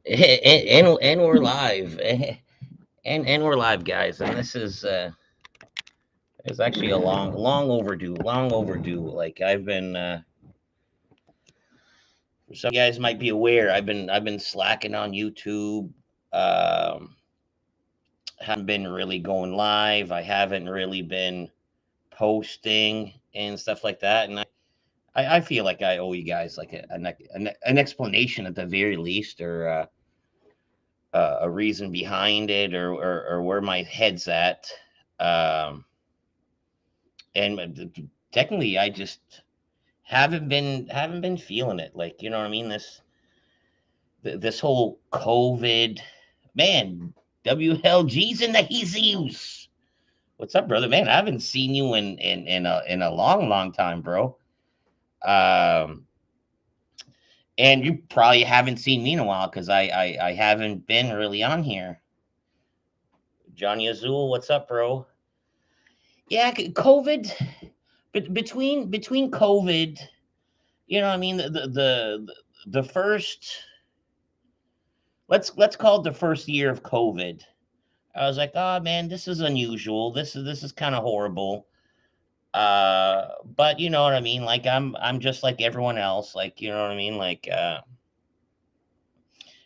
And we're live, and we're live, guys. And this is actually a long overdue. Like I've been, some guys might be aware, I've been slacking on YouTube. Um, haven't been really going live. I haven't really been posting and stuff like that. And I feel like I owe you guys like an explanation at the very least, or a reason behind it, or where my head's at. Um, and technically, I just haven't been feeling it. Like, you know what I mean? This whole COVID, man. WLG's in the Jesus. What's up, brother? Man, I haven't seen you in a long time, bro. Um, and you probably haven't seen me in a while because I haven't been really on here. Johnny Azul, what's up, bro? Yeah, COVID. But between COVID, you know, what I mean, the first, let's call it the first year of COVID. I was like, oh man, this is unusual. This is kind of horrible. But you know what I mean. Like I'm just like everyone else. Like, you know what I mean. Like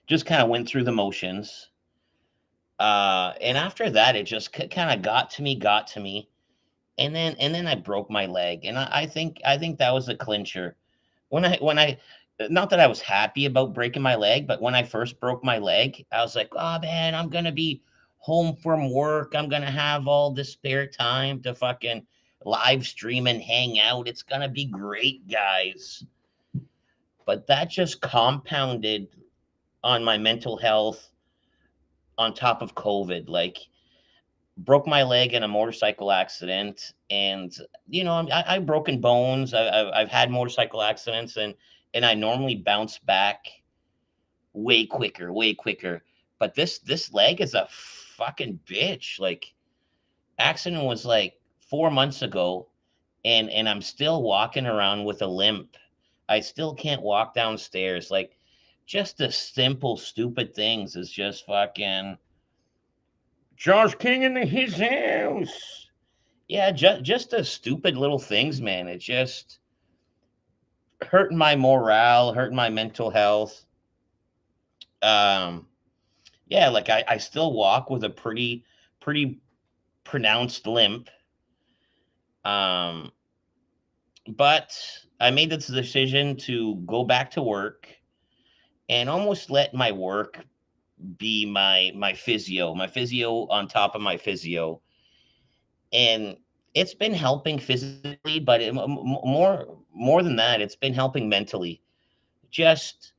just kind of went through the motions. And after that, it just kind of got to me. And then I broke my leg, and I think that was a clincher. When I not that I was happy about breaking my leg, but when I first broke my leg, I was like, oh man, I'm gonna be home from work. I'm gonna have all this spare time to fucking live stream and hang out. It's gonna be great, guys. But that just compounded on my mental health on top of COVID. Like, broke my leg in a motorcycle accident, and I've broken bones. I've had motorcycle accidents, and I normally bounce back way quicker. But this leg is a fucking bitch. Like, accident was like 4 months ago, and I'm still walking around with a limp. I still can't walk downstairs. Like, just the simple stupid things is just fucking Josh King in his house. Yeah, just the stupid little things, man. It just hurting my morale, hurting my mental health. Um, yeah, like I still walk with a pretty pronounced limp. Um, but I made this decision to go back to work and almost let my work be my physio on top of my physio, and it's been helping physically, but more than that, it's been helping mentally. Just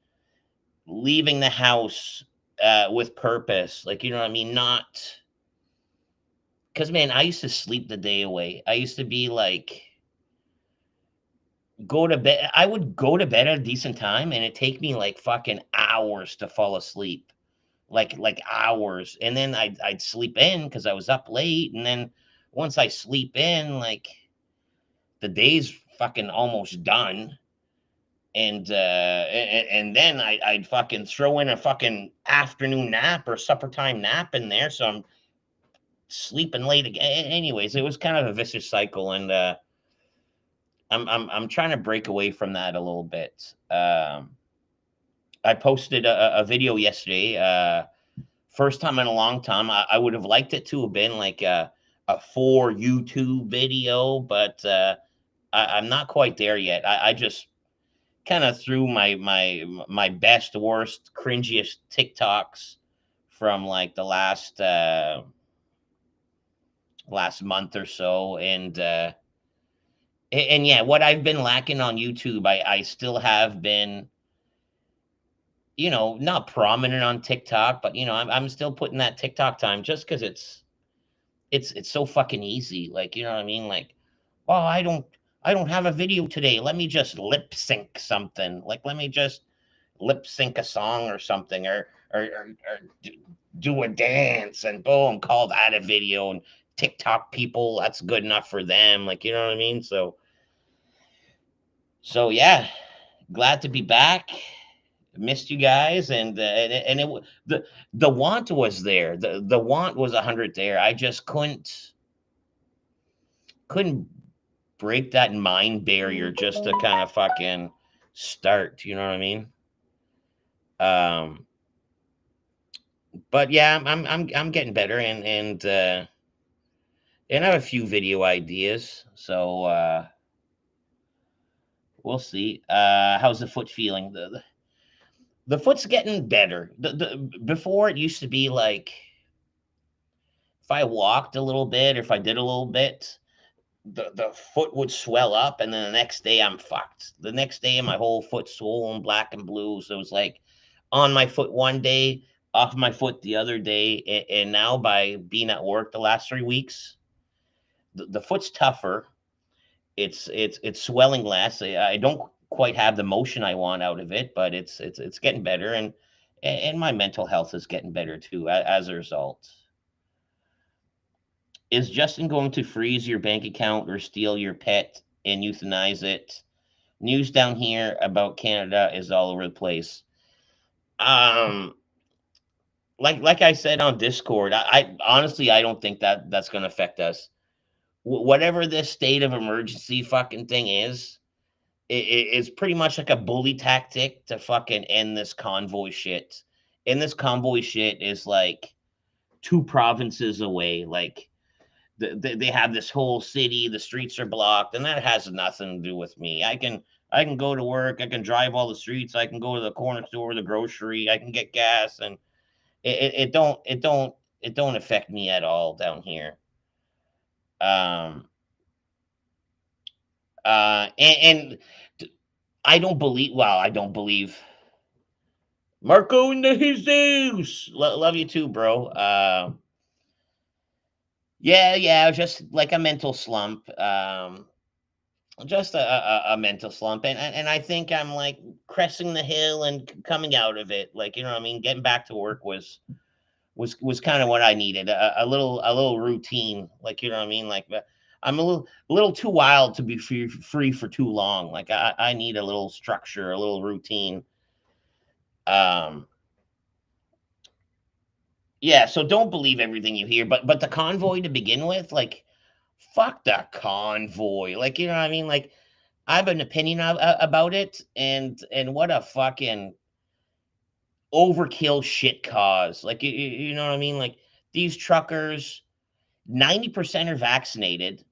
leaving the house with purpose, like, you know what I mean, not because, man, I used to sleep the day away. I used to be like, go to bed. I would go to bed at a decent time, and it take me like fucking hours to fall asleep, like hours, and then I'd sleep in because I was up late, and then once I sleep in, like, the day's fucking almost done. And then I'd fucking throw in a fucking afternoon nap or supper time nap in there, so I'm sleeping late again. Anyways, it was kind of a vicious cycle, and I'm trying to break away from that a little bit. I posted a video yesterday. First time in a long time. I would have liked it to have been like a for YouTube video, but I'm not quite there yet. I just kind of threw my best, worst, cringiest TikToks from like the last month or so, and yeah, what I've been lacking on YouTube, I still have been, not prominent on TikTok, but I'm still putting that TikTok time just because it's so fucking easy. Like, you know what I mean? Like, oh, I don't have a video today. Let me just lip sync something. Like, let me just lip sync a song or something, or do a dance, and boom, call that a video. And TikTok people, that's good enough for them. Like, you know what I mean? So yeah, glad to be back. Missed you guys, and the want was there. The want was 100 there. I just couldn't break that mind barrier just to kind of fucking start. You know what I mean? Um, but yeah, I'm getting better, and I have a few video ideas. So we'll see. How's the foot feeling? The foot's getting better. Before it used to be like if I walked a little bit or if I did a little bit, the foot would swell up, and then the next day I'm fucked. The next day my whole foot swollen, black and blue. So it's like on my foot one day, off my foot the other day, and now by being at work the last 3 weeks, the foot's tougher. It's swelling less. I don't quite have the motion I want out of it, but it's getting better, and my mental health is getting better too as a result. Is Justin going to freeze your bank account or steal your pet and euthanize it? News down here about Canada is all over the place. Um, like I said on Discord, I honestly I don't think that that's going to affect us. Whatever this state of emergency fucking thing is, it's pretty much like a bully tactic to fucking end this convoy shit. And this convoy shit is like 2 provinces away. Like they have this whole city, the streets are blocked, and that has nothing to do with me. I can go to work, I can drive all the streets, I can go to the corner store, the grocery, I can get gas, and it don't affect me at all down here. Um, and I don't believe. Well, I don't believe Marco in the Jesus. Love you too, bro. Yeah, just like a mental slump. Just a mental slump, and I think I'm like cresting the hill and coming out of it. Like, you know what I mean. Getting back to work was kind of what I needed. A little routine. Like, you know what I mean. Like, I'm a little too wild to be free for too long. Like, I need a little structure, a little routine. Um, yeah. So don't believe everything you hear. But the convoy to begin with, like, fuck the convoy. Like, you know what I mean. Like, I have an opinion about it, and what a fucking overkill shit cause. Like, you know what I mean? Like, these truckers, 90% are vaccinated.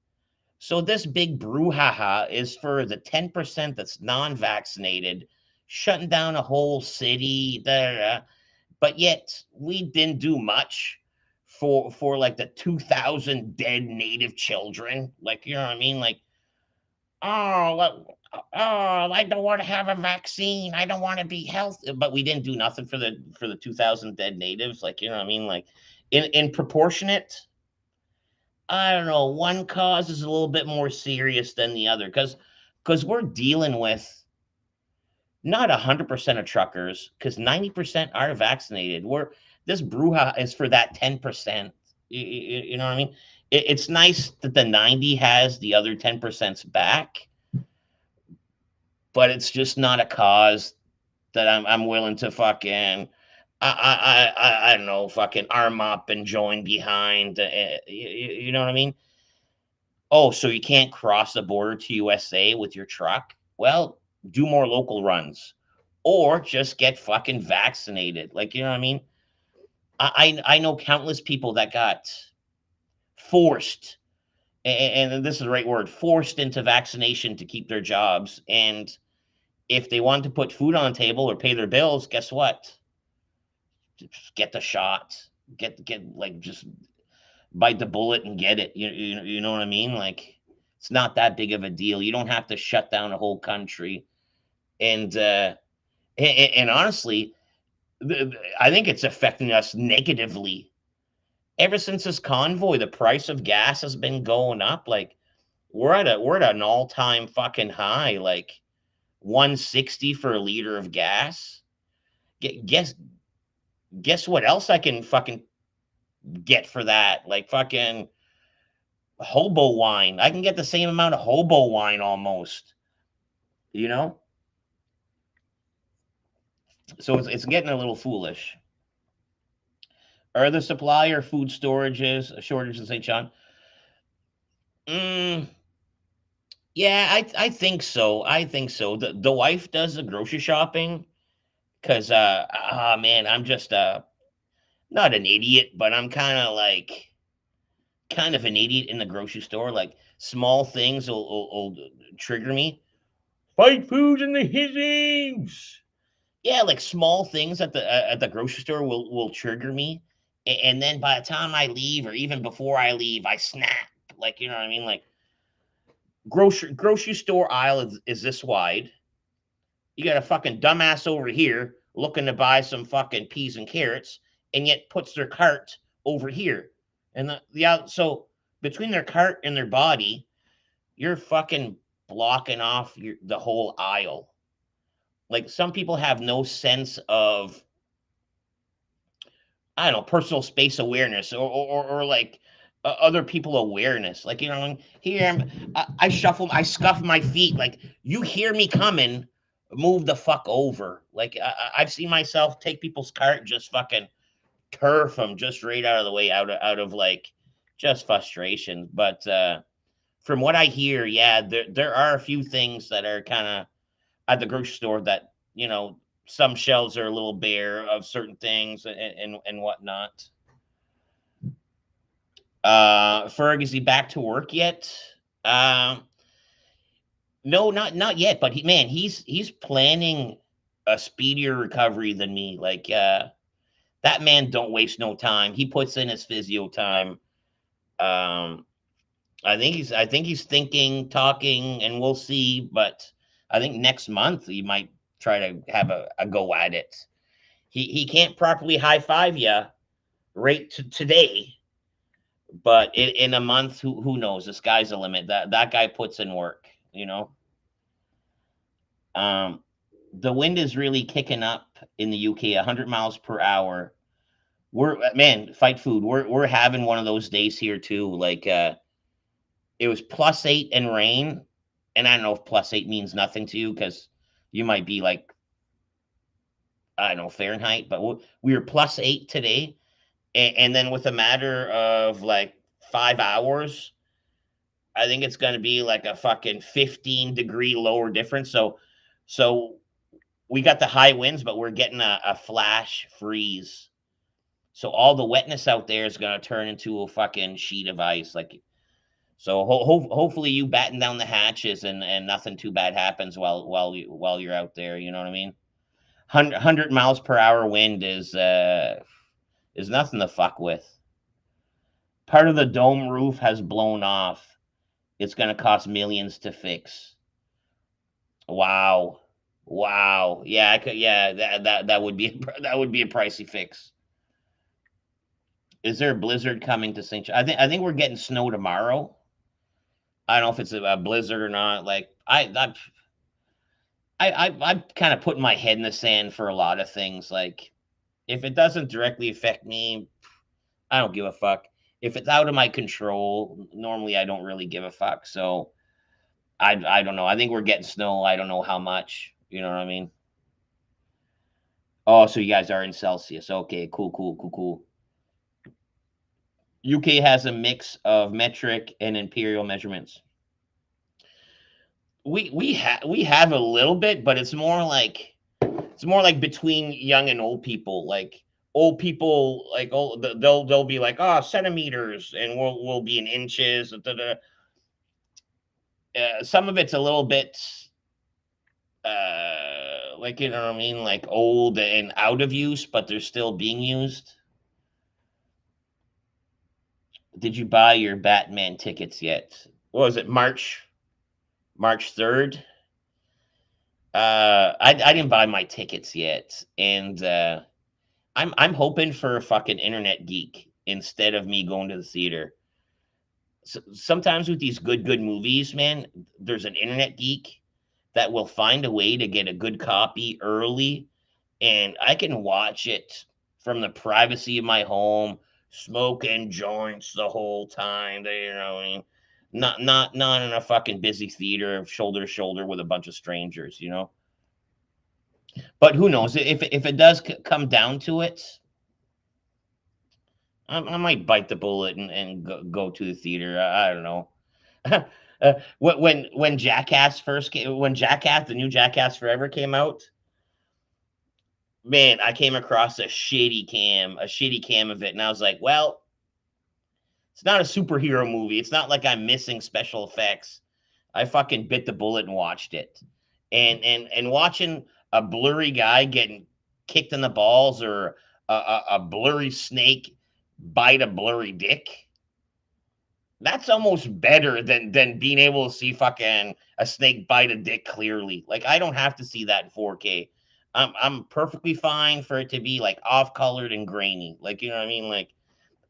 So this big brouhaha is for the 10% that's non-vaccinated, shutting down a whole city. Da, da, da. But yet we didn't do much for like the 2,000 dead native children. Like, you know what I mean? Like, I don't want to have a vaccine. I don't want to be healthy. But we didn't do nothing for the 2,000 dead natives. Like, you know what I mean? Like, in proportionate, I don't know. One cause is a little bit more serious than the other because we're dealing with not 100% of truckers because 90% are vaccinated. We're This brouhaha is for that 10%. You know what I mean? It's nice that the 90 has the other 10%'s back, but it's just not a cause that I'm willing to fucking I don't know, fucking arm up and join behind. You know what I mean? Oh, so you can't cross the border to USA with your truck? Well, do more local runs, or just get fucking vaccinated. Like, you know what I mean? I know countless people that got forced, and this is the right word, forced into vaccination to keep their jobs. And if they want to put food on the table or pay their bills, guess what? Just get the shot. Get like just bite the bullet and get it. You know what I mean? Like, it's not that big of a deal. You don't have to shut down a whole country. And honestly, I think it's affecting us negatively. Ever since this convoy, the price of gas has been going up. Like, we're at an all time fucking high. Like 160 for a liter of gas. Guess what else I can fucking get for that? Like, fucking hobo wine. I can get the same amount of hobo wine almost. You know? So it's getting a little foolish. Are the supply or food storages shortage in St. John? Mm, yeah, I think so. I think so. The wife does the grocery shopping because man, I'm just not an idiot, but I'm kind of an idiot in the grocery store. Like small things will trigger me. Fight foods in the hizzies. Yeah, like small things at the grocery store will trigger me, and then by the time I leave, or even before I leave, I snap. Like you know what I mean? Like grocery store aisle is this wide. You got a fucking dumbass over here looking to buy some fucking peas and carrots, and yet puts their cart over here, and so between their cart and their body, you're fucking blocking off the whole aisle. Like some people have no sense of, I don't know, personal space awareness, or like other people awareness. Like you know, here I shuffle, I scuff my feet. Like you hear me coming, move the fuck over. Like I've seen myself take people's cart and just fucking turf them just right out of the way, out of like just frustration. But from what I hear, yeah, there are a few things that are kind of at the grocery store that some shelves are a little bare of certain things and whatnot. Ferg, is he back to work yet? Um, no, not yet. But he's planning a speedier recovery than me. Like that man don't waste no time. He puts in his physio time. Um, I think he's thinking, talking, and we'll see. But I think next month he might try to have a go at it. He can't properly high five you right today, but in a month, who knows? The sky's the limit. That guy puts in work. Um, the wind is really kicking up in the UK, 100 miles per hour. Man, fight food. We're having one of those days here too. Like it was +8 and rain, and I don't know if +8 means nothing to you because you might be like, I don't know, Fahrenheit, but we were +8 today, and then with a matter of like 5 hours, I think it's going to be like a fucking 15-degree lower difference. So we got the high winds, but we're getting a flash freeze. So all the wetness out there is going to turn into a fucking sheet of ice. Like so, hopefully you batten down the hatches and nothing too bad happens while you're out there. You know what I mean? 100 miles per hour wind is nothing to fuck with. Part of the dome roof has blown off. It's going to cost millions to fix. Wow. Wow. Yeah, I could, yeah, that would be that would be a pricey fix. Is there a blizzard coming to St. I think we're getting snow tomorrow. I don't know if it's a blizzard or not. Like I'm kind of putting my head in the sand for a lot of things. Like if it doesn't directly affect me, I don't give a fuck. If it's out of my control, normally I don't really give a fuck. So I don't know. I think we're getting snow. I don't know how much. You know what I mean? Oh, so you guys are in Celsius. Okay, cool, cool, cool, cool. UK has a mix of metric and imperial measurements. We have a little bit, but it's more like between young and old people. Like old people, like they'll be like, oh, centimeters, and we'll be in inches. Da, da, da. Some of it's a little bit like you know what I mean, like old and out of use, but they're still being used. Did you buy your Batman tickets yet? What was it, March 3rd? I didn't buy my tickets yet, and I'm hoping for a fucking internet geek instead of me going to the theater. Sometimes with these good movies, man, there's an internet geek that will find a way to get a good copy early, and I can watch it from the privacy of my home, smoking joints the whole time. You know what I mean? Not in a fucking busy theater, shoulder to shoulder with a bunch of strangers. But who knows? If it does come down to it, I might bite the bullet and go to the theater. I don't know. When Jackass first came, when Jackass, the new Jackass Forever came out, man, I came across a shitty cam of it, and I was like, well, it's not a superhero movie. It's not like I'm missing special effects. I fucking bit the bullet and watched it, and watching a blurry guy getting kicked in the balls, or a blurry snake bite a blurry dick. That's almost better than being able to see fucking a snake bite a dick clearly. Like, I don't have to see that in 4K. I'm perfectly fine for it to be like off colored and grainy. Like, you know what I mean? Like,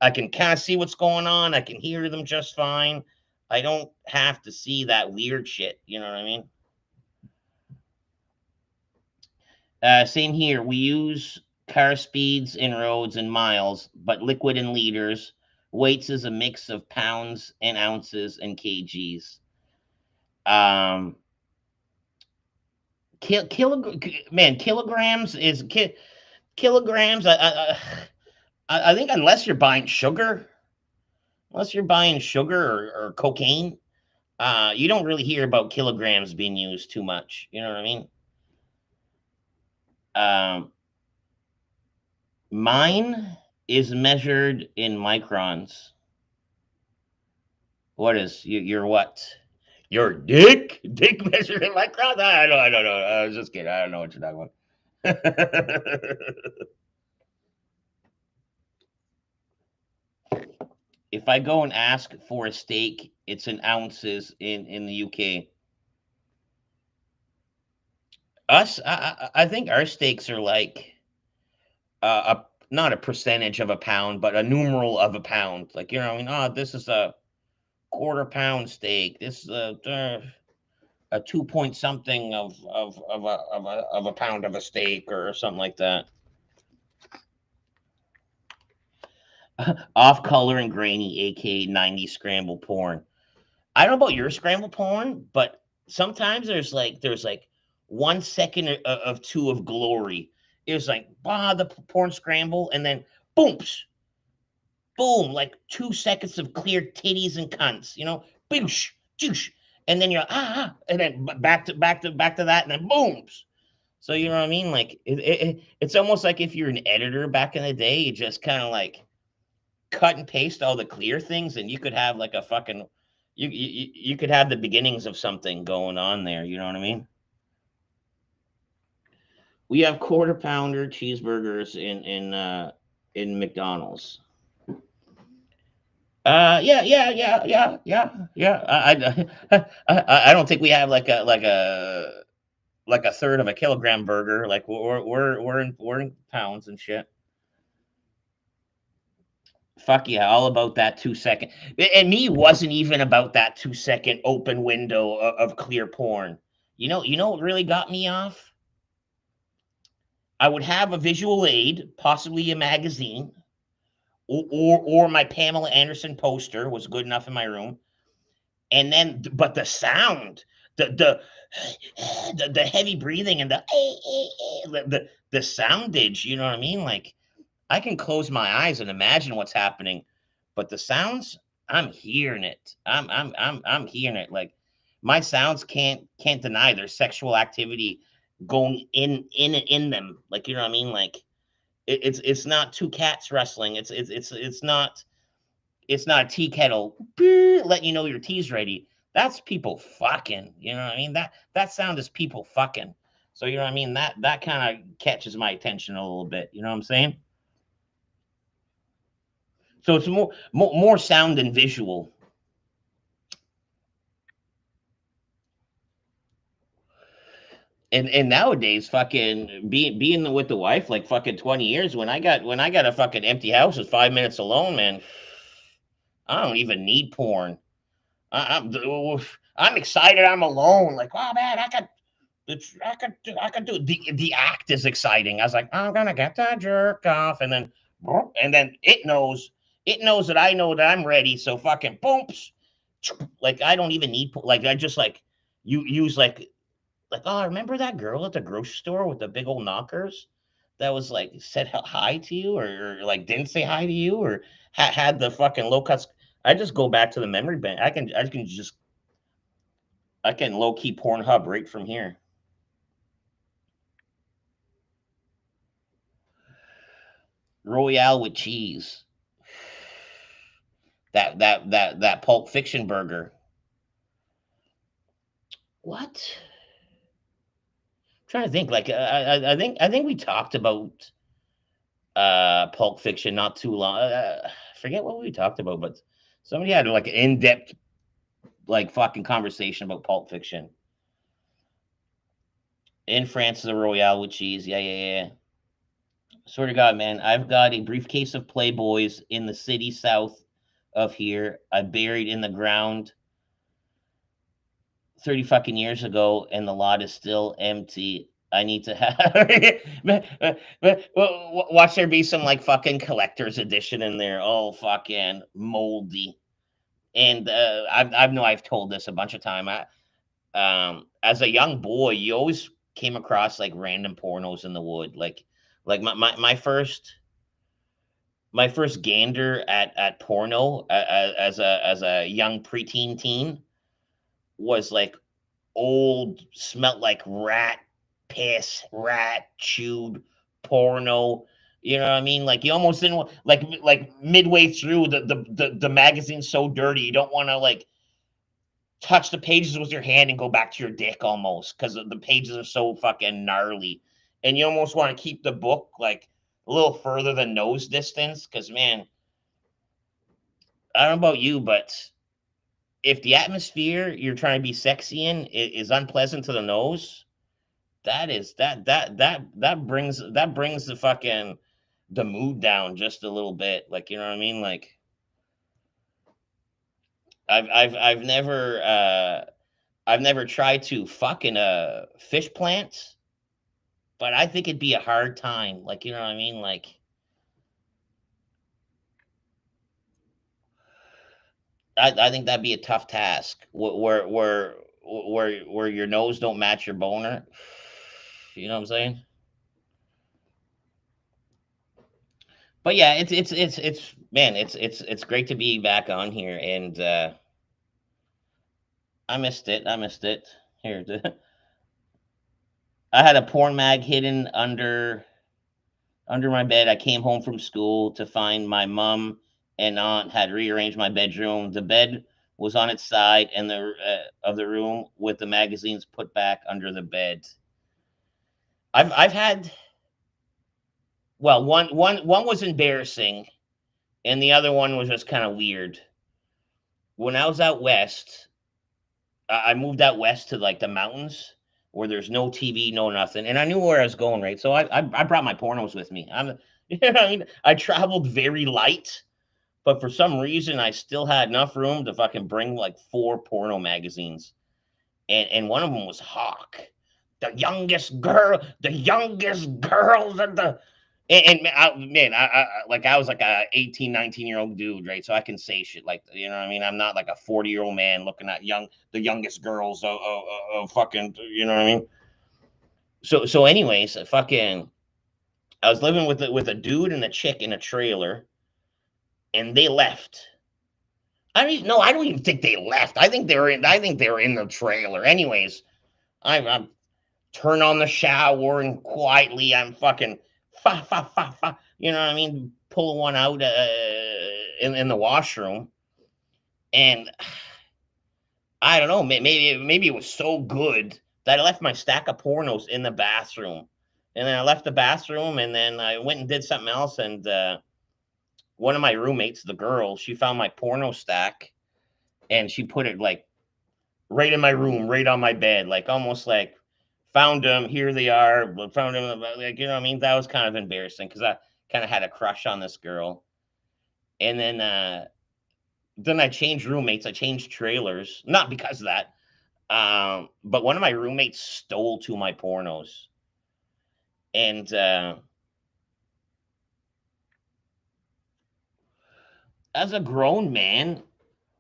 I can kind of see what's going on. I can hear them just fine. I don't have to see that weird shit. You know what I mean? Same here. We use car speeds in roads and miles, but liquid in liters. Weights is a mix of pounds and ounces and kgs. Um, man, kilograms. I think unless you're buying sugar or cocaine, you don't really hear about kilograms being used too much. You know what I mean? Um, Mine is measured in microns. What is your what? Your dick? Dick measured in microns? I don't know. I was just kidding. I don't know what you're talking about. If I go and ask for a steak, it's in ounces in the UK. I think our steaks are like a not a percentage of a pound, but a numeral of a pound. Like, you know, I mean, oh, this is a quarter pound steak. This is a 2 point something of a pound of a steak or something like that. Off color and grainy, aka 90 scramble porn. I don't know about your scramble porn, but sometimes there's like 1 second of two of glory. It was like the porn scramble, and then boom, boom, like 2 seconds of clear titties and cunts, boosh, joosh, and then you're and then back to that, and then booms. So you know what I mean? Like it's almost like if you're an editor back in the day, you just kind of like cut and paste all the clear things, and you could have like a fucking you could have the beginnings of something going on there. You know what I mean? We have quarter pounder cheeseburgers in McDonald's. Yeah. I don't think we have like a third of a kilogram burger. Like we're in pounds and shit. Fuck yeah, all about that 2 second. And me wasn't even about that 2 second open window of clear porn. You know what really got me off? I would have a visual aid, possibly a magazine, or my Pamela Anderson poster was good enough in my room. And then, but the sound, the the heavy breathing, and the soundage. You know what I mean? Like, I can close my eyes and imagine what's happening, but the sounds, I'm hearing it. I'm hearing it. Like, my sounds can't deny there's sexual activity going in them. Like, you know what I mean? Like, it's not two cats wrestling. It's not a tea kettle letting you know your tea's ready. That's people fucking. You know what I mean? That sound is people fucking. So you know what I mean? That kind of catches my attention a little bit. You know what I'm saying? So it's more sound than visual. And nowadays, fucking being with the wife like fucking 20 years. When I got a fucking empty house with 5 minutes alone, man, I don't even need porn. I'm excited. I'm alone. Like, oh man, I could do the act is exciting. I was like, I'm gonna get that jerk off, and then it knows that I know that I'm ready. So fucking booms, like I don't even need like I just like you use like Like, oh, remember that girl at the grocery store with the big old knockers that was like said hi to you, or like didn't say hi to you, or had the fucking low cuts. I just go back to the memory bank. I can low key Pornhub right from here. Royale with cheese. That Pulp Fiction burger. What? I'm trying to think. Like I think we talked about Pulp Fiction not too long. I forget what we talked about, but somebody had like an in depth like fucking conversation about Pulp Fiction. In France, the Royale with cheese. Yeah, yeah, yeah. Swear to God, man, I've got a briefcase of Playboys in the city south of here. I buried in the ground 30 fucking years ago, and the lot is still empty. I need to have watch there be some like fucking collector's edition in there. Oh, fucking moldy. And I've know I've told this a bunch of time. As a young boy, you always came across like random pornos in the wood. Like my first gander at porno as a young preteen teen was like old, smelt like rat piss, rat chewed porno. You know what I mean? Like you almost didn't like midway through the magazine's so dirty you don't want to like touch the pages with your hand and go back to your dick almost because the pages are so fucking gnarly, and you almost want to keep the book like a little further than nose distance because man, I don't know about you, but if the atmosphere you're trying to be sexy in is unpleasant to the nose, that brings the fucking the mood down just a little bit. Like you know what I mean? Like I've never tried to fuck in a fish plant, but I think it'd be a hard time. Like you know what I mean? Like I think that'd be a tough task. Where your nose don't match your boner. You know what I'm saying? But yeah, it's man, it's great to be back on here, and I missed it. I missed it. Here, I had a porn mag hidden under my bed. I came home from school to find my mom and aunt had rearranged my bedroom. The bed was on its side and the of the room with the magazines put back under the bed. I've had well one was embarrassing and the other one was just kind of weird. When I was out west, I moved out west to like the mountains where there's no TV, no nothing, and I knew where I was going, right? So I brought my pornos with me. You know what I mean? I traveled very light, but for some reason I still had enough room to fucking bring like four porno magazines, and one of them was Hawk, the youngest girls at the. Man, like I was like a 18, 19-year-old dude, right? So I can say shit like you know what I mean. I'm not like a 40-year-old man looking at the youngest girls of fucking you know what I mean. So anyways, fucking I was living with a dude and a chick in a trailer, and they left. I mean, no, I don't even think they left. I think they were in. I think they were in the trailer. Anyways, I turn on the shower and quietly I'm fucking fa fa fa fa. You know what I mean? Pulling one out in the washroom, and I don't know. Maybe it was so good that I left my stack of pornos in the bathroom, and then I left the bathroom, and then I went and did something else, and one of my roommates, the girl, she found my porno stack, and she put it like right in my room, right on my bed, like almost like found them. Here they are. Found them. Like you know, what I mean, that was kind of embarrassing because I kind of had a crush on this girl, and then I changed roommates. I changed trailers, not because of that. But one of my roommates stole two of my pornos, and as a grown man,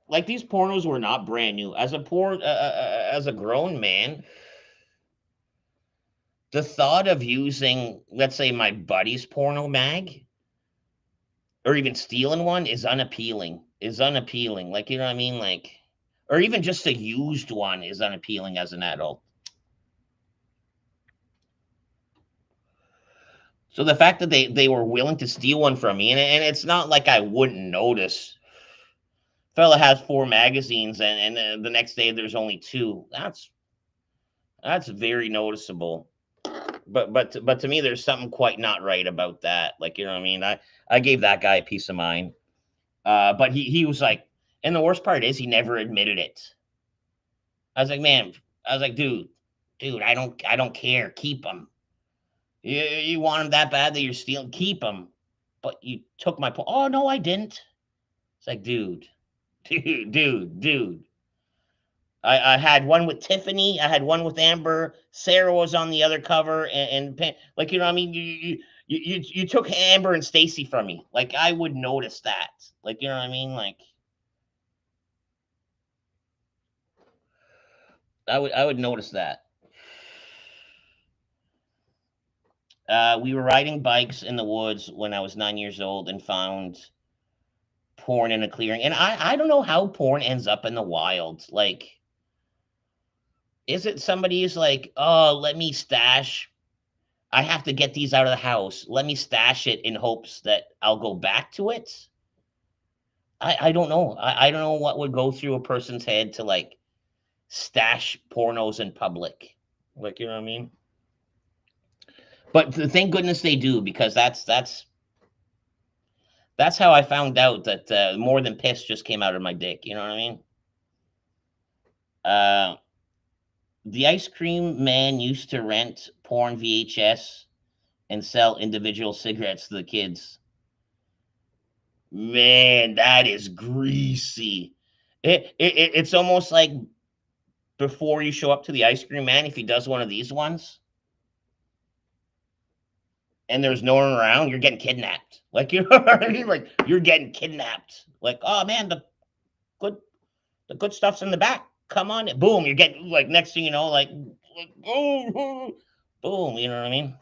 like these pornos were not brand new. As a grown man, The thought of using, let's say, my buddy's porno mag or even stealing one is unappealing. Is unappealing. Like, you know what I mean? Like, or even just a used one is unappealing as an adult. So the fact that they were willing to steal one from me, and it's not like I wouldn't notice. Fella has four magazines, and the next day there's only two. That's very noticeable. But to me, there's something quite not right about that. Like, you know what I mean? I gave that guy a piece of mind. But he was like, and the worst part is he never admitted it. I was like, man, I was like, dude, I don't care. Keep them. You want them that bad that you're stealing? Keep them. But you took my point. Oh no, I didn't. It's like, dude. I had one with Tiffany. I had one with Amber. Sarah was on the other cover, and like, you know what I mean. You took Amber and Stacy from me. Like, I would notice that. Like, you know what I mean. Like, I would notice that. We were riding bikes in the woods when I was 9 years old and found porn in a clearing. And I don't know how porn ends up in the wild. Like, is it somebody who's like, oh, let me stash? I have to get these out of the house. Let me stash it in hopes that I'll go back to it. I don't know. I don't know what would go through a person's head to like stash pornos in public. Like, you know what I mean? But thank goodness they do, because that's how I found out that more than piss just came out of my dick. You know what I mean? Uh, the ice cream man used to rent porn VHS and sell individual cigarettes to the kids. Man, that is greasy. It's almost like before you show up to the ice cream man, if he does one of these ones and there's no one around, you're getting kidnapped. Like, you know what I mean? Like, you're getting kidnapped. Like, oh man, good the good stuff's in the back. Come on, boom, you're getting, like, next thing you know, like boom, boom. You know what I mean?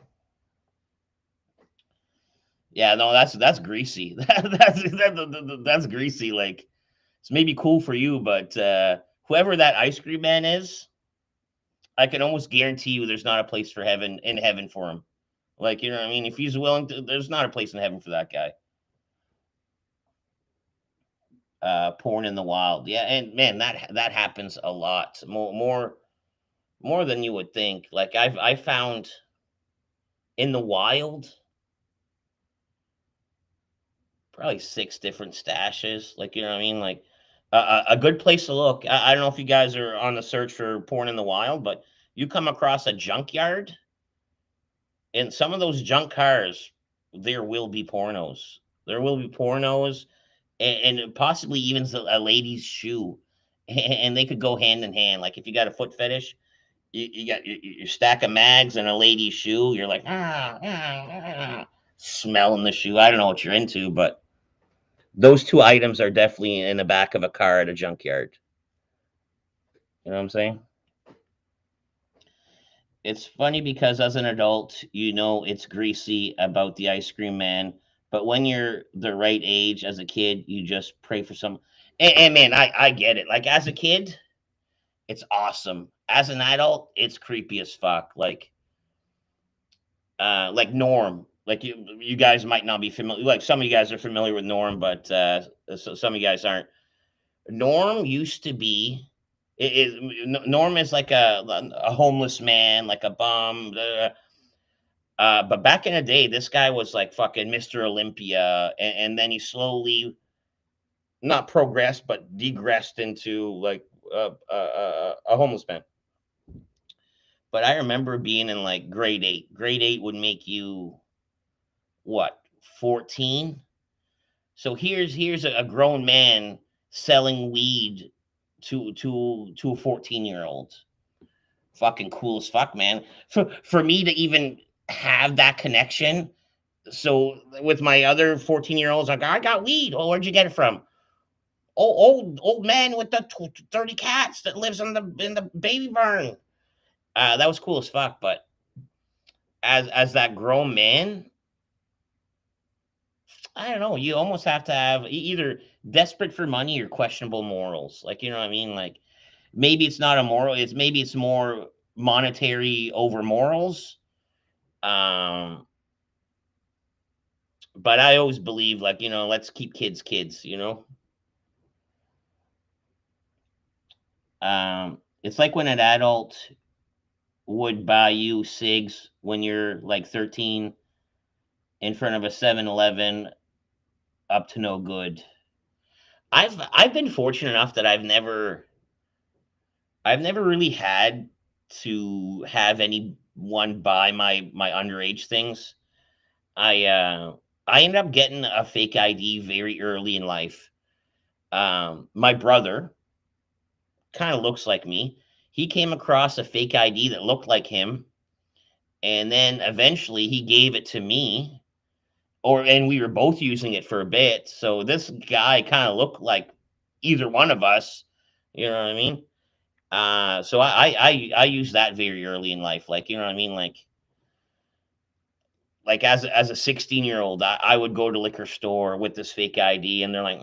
Yeah, no, that's greasy. That's greasy. Like, it's maybe cool for you, but whoever that ice cream man is, I can almost guarantee you there's not a place for heaven in heaven for him. Like, you know what I mean? If he's willing to, there's not a place in heaven for that guy. Porn in the wild, yeah, and man, that happens a lot, more than you would think. Like, I found in the wild probably six different stashes. Like, you know what I mean? Like, a good place to look. I don't know if you guys are on the search for porn in the wild, but you come across a junkyard, in some of those junk cars, there will be pornos. There will be pornos, and possibly even a lady's shoe, and they could go hand in hand. Like, if you got a foot fetish, you got your stack of mags and a lady's shoe. You're like, smelling the shoe. I don't know what you're into, but those two items are definitely in the back of a car at a junkyard. You know what I'm saying? It's funny because as an adult, you know it's greasy about the ice cream man, but when you're the right age as a kid, you just pray for some. And man, I get it. Like, as a kid, it's awesome. As an adult, it's creepy as fuck. Like Norm. Like, you guys might not be familiar. Like, some of you guys are familiar with Norm, but so some of you guys aren't. Norm used to be. Norm is like a homeless man, like a bum. But back in the day, this guy was like fucking Mr. Olympia, and then he slowly not progressed but degressed into like a homeless man. But I remember being in like grade eight. Grade eight would make you what, 14? So here's a grown man selling weed to a 14-year-old. Fucking cool as fuck, man. For me to even have that connection. So with my other 14-year-olds, like, I got weed. Oh, where'd you get it from? Oh, old man with the 30 cats that lives in the baby barn. That was cool as fuck. But as that grown man, I don't know. You almost have to have either desperate for money or questionable morals. Like, you know what I mean? Like, maybe it's not a moral. It's maybe it's more monetary over morals. Um, but I always believe, like, let's keep kids kids. It's like when an adult would buy you cigs when you're like 13 in front of a 7-Eleven, up to no good. I've been fortunate enough that I've never really had to have anyone buy my underage things. I uh I ended up getting a fake ID very early in life. My brother kind of looks like me. He came across a fake ID that looked like him, and then eventually he gave it to me, and we were both using it for a bit. So this guy kind of looked like either one of us. You know what I mean? So I used that very early in life. Like, you know what I mean? Like as a 16-year-old, I would go to liquor store with this fake ID, and they're like,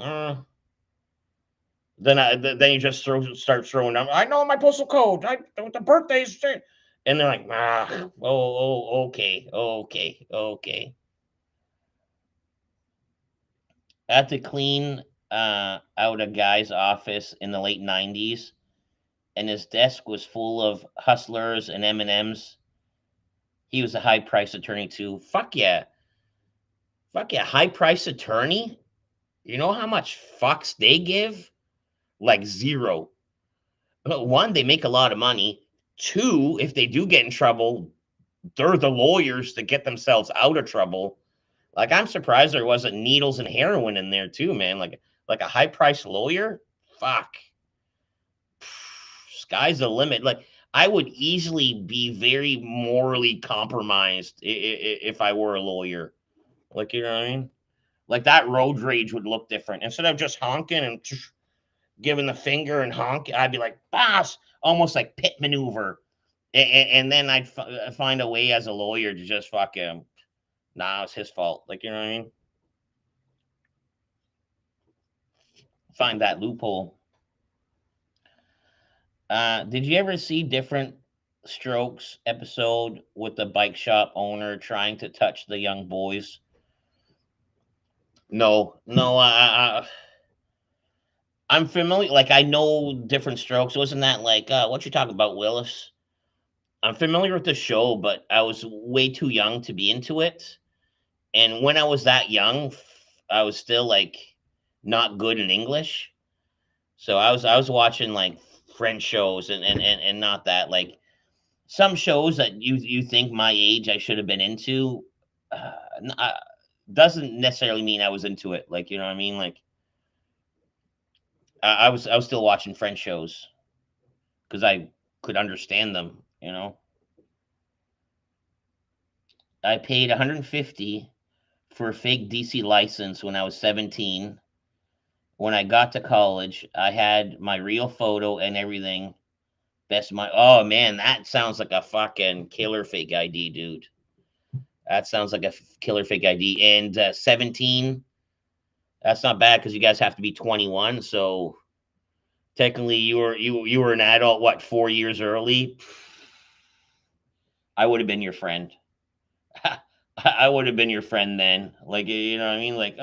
then you just start throwing them. I know my postal code. The birthday's, and they're like, okay, okay, okay. I had to clean out a guy's office in the late '90s, and his desk was full of hustlers and M&Ms. He was a high price attorney too. Fuck yeah, high price attorney. You know how much fucks they give? Like zero. One, they make a lot of money. Two, if they do get in trouble, they're the lawyers that get themselves out of trouble. Like, I'm surprised there wasn't needles and heroin in there too, man. Like a high price lawyer. Fuck, sky's the limit. Like, I would easily be very morally compromised if I were a lawyer. Like, you know what I mean? Like, that road rage would look different. Instead of just honking and giving the finger and honk, I'd be like, boss, almost like pit maneuver. And then I'd find a way as a lawyer to just fuck him. Nah, it's his fault. Like, you know what I mean? Find that loophole. Did you ever see Different Strokes episode with the bike shop owner trying to touch the young boys? No, no. I'm familiar. Like, I know Different Strokes. Wasn't that like what you talking about, Willis? I'm familiar with the show, but I was way too young to be into it. And when I was that young, I was still like not good in English. So I was watching like French shows and not that, like, some shows that you think my age I should have been into. Uh, doesn't necessarily mean I was into it. Like, you know what I mean? Like, I was still watching French shows because I could understand them. I paid 150 for a fake DC license when I was 17. When I got to college, I had my real photo and everything. Oh man, that sounds like a fucking killer fake ID, dude. That sounds like a killer fake ID. And 17, that's not bad because you guys have to be 21. So technically, you were an adult. What, 4 years early? I would have been your friend. I would have been your friend then. Like, you know what I mean? Like,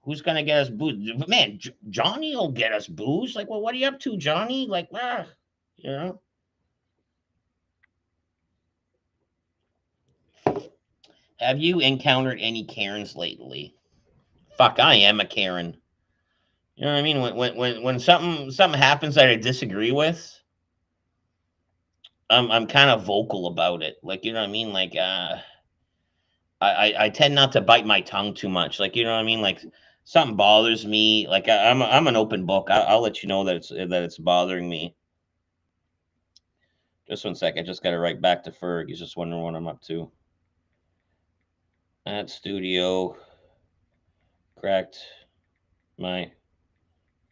who's gonna get us booze? Man, Johnny will get us booze. Like, well, what are you up to, Johnny? Like, you know. Have you encountered any Karens lately? Fuck, I am a Karen. You know what I mean? When something happens that I disagree with, I'm kind of vocal about it. Like, you know what I mean? Like, I tend not to bite my tongue too much. Like, you know what I mean? Like, something bothers me. Like, I'm an open book. I'll let you know that it's bothering me. Just one sec. I just got to write back to Ferg. He's just wondering what I'm up to. At studio, cracked my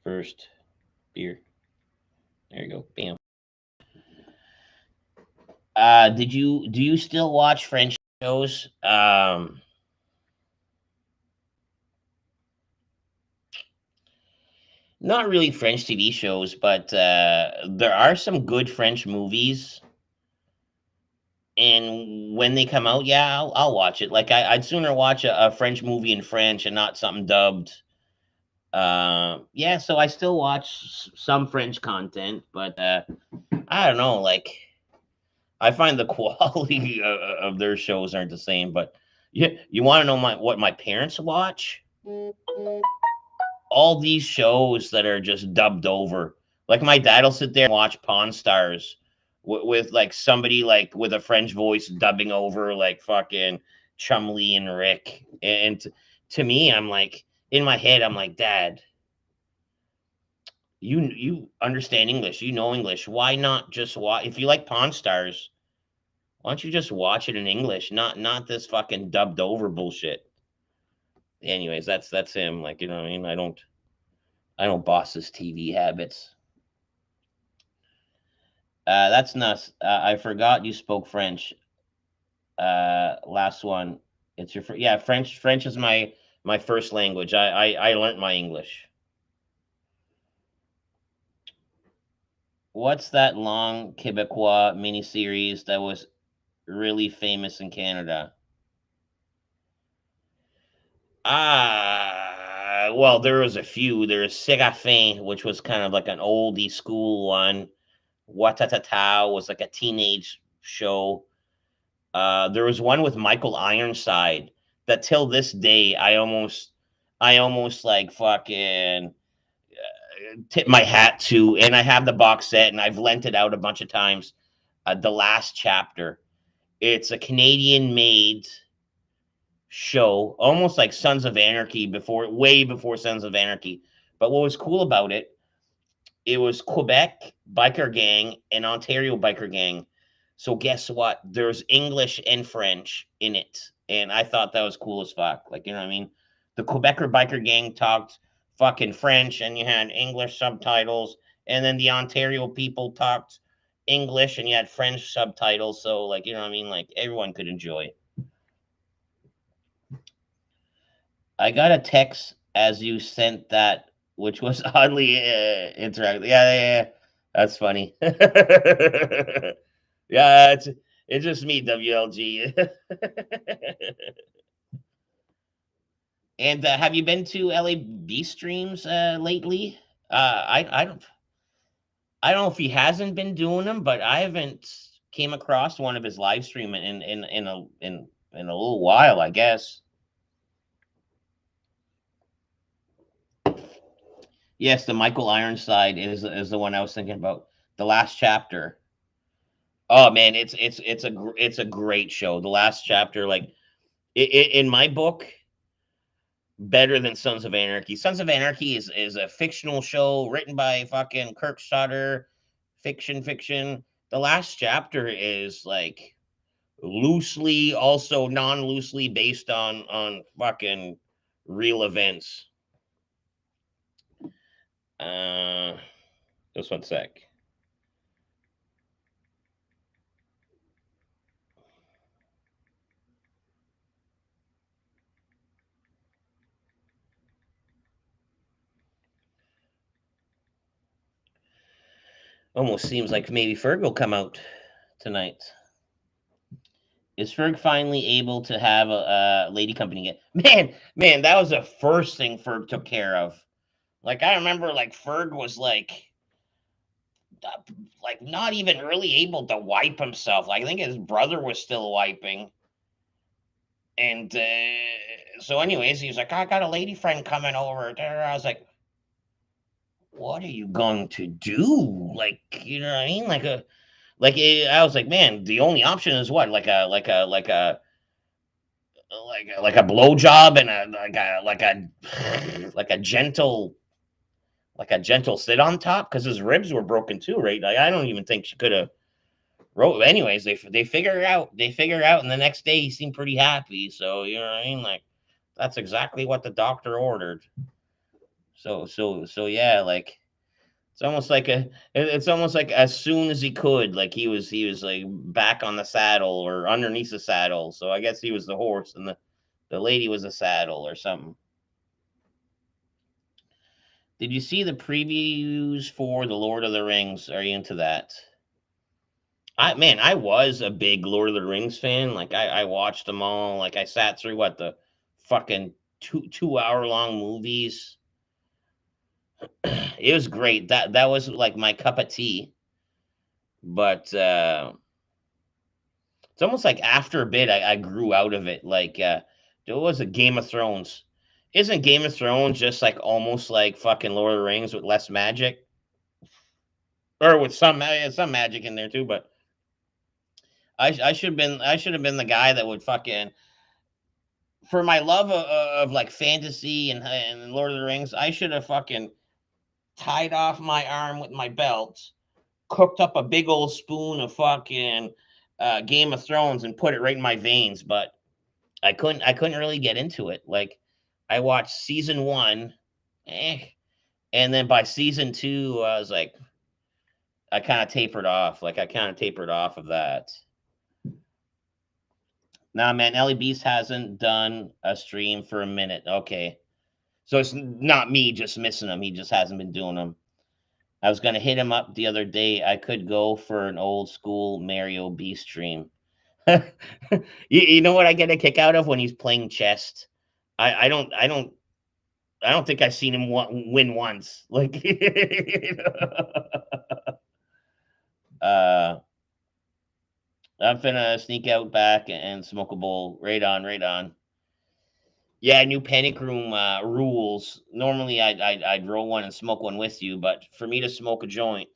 first beer. There you go. Bam. Did you do you still watch French shows? Not really French TV shows, but there are some good French movies, and when they come out, yeah, I'll watch it. Like I'd sooner watch a French movie in French and not something dubbed. Yeah, so I still watch some French content, but I don't know. Like I find the quality of their shows aren't the same. But you want to know what my parents watch? All these shows that are just dubbed over. Like my dad will sit there and watch Pawn Stars with like somebody like with a French voice dubbing over like fucking Chumley and Rick. And to me, I'm like in my head, I'm like, Dad, you understand English, you know English. Why not just watch? If you like Pawn Stars, why don't you just watch it in English, not this fucking dubbed over bullshit? Anyways, that's him. Like you know what I mean. I don't boss his TV habits. That's nuts. I forgot you spoke French. Last one. It's your yeah. French is my first language. I learned my English. What's that long Quebecois miniseries that was really famous in Canada? Well, there was a few. There's Serafin, which was kind of like an oldie school one. Watatata was like a teenage show. There was one with Michael Ironside that till this day I almost like fucking tip my hat to, and I have the box set and I've lent it out a bunch of times. The last chapter. It's a Canadian made show, almost like Sons of Anarchy before, way before Sons of Anarchy. But what was cool about it, it was Quebec biker gang and Ontario biker gang. So guess what? There's English and French in it, and I thought that was cool as fuck. Like you know what I mean? The Quebecer biker gang talked fucking French, and you had English subtitles, and then the Ontario people talked English, and you had French subtitles. So like you know what I mean? Like everyone could enjoy. I got a text as you sent that, which was oddly interactive. Yeah, yeah, yeah. That's funny. Yeah, it's just me, WLG. And have you been to LAB streams lately? I don't know if he hasn't been doing them, but I haven't came across one of his live stream in a little while, I guess. Yes, the Michael Ironside is the one I was thinking about. The last chapter. Oh man, it's a great show. The last chapter, like in my book, better than Sons of Anarchy. Sons of Anarchy is a fictional show written by fucking Kirk Sutter, fiction. The last chapter is like loosely, also non loosely based on fucking real events. Uh, just one sec. Almost seems like maybe Ferg will come out tonight. Is Ferg finally able to have a lady company again? Man, that was the first thing Ferg took care of. Like I remember, like Ferg was uh, like not even really able to wipe himself. Like I think his brother was still wiping, and so anyways, he was like, "I got a lady friend coming over." I was like, "What are you going to do?" Like you know what I mean? I was like, man, the only option is what, like a blow job and a like a gentle sit on top because his ribs were broken too, right? Like I don't even think she could have wrote. Anyways, they figure it out. They figure it out, and the next day he seemed pretty happy. So you know what I mean? Like that's exactly what the doctor ordered. So yeah, like it's almost like as soon as he could, like he was like back on the saddle or underneath the saddle. So I guess he was the horse and the lady was a saddle or something. Did you see the previews for the Lord of the Rings? Are you into that? I was a big Lord of the Rings fan. Like I watched them all. Like I sat through what the fucking 2 hour long movies. It was great. That was like my cup of tea. But it's almost like after a bit I grew out of it. Like there was a Game of Thrones. Isn't Game of Thrones just like almost like fucking Lord of the Rings with less magic? Or with some magic in there too, but I should have been the guy that would fucking for my love of like fantasy and Lord of the Rings, I should have fucking tied off my arm with my belt, cooked up a big old spoon of fucking Game of Thrones and put it right in my veins. But I couldn't really get into it. Like I watched season one, eh, and then by season two, I was like, I kind of tapered off. Like I kind of tapered off of that. Nah, man, Ellie Beast hasn't done a stream for a minute. Okay. So it's not me just missing him. He just hasn't been doing them. I was gonna hit him up the other day. I could go for an old school Mario B stream. You know what I get a kick out of when he's playing chess? I don't think I've seen him win once. Like, uh, I'm finna sneak out back and smoke a bowl. Right on, right on. Yeah, new panic room rules. Normally, I'd roll one and smoke one with you, but for me to smoke a joint,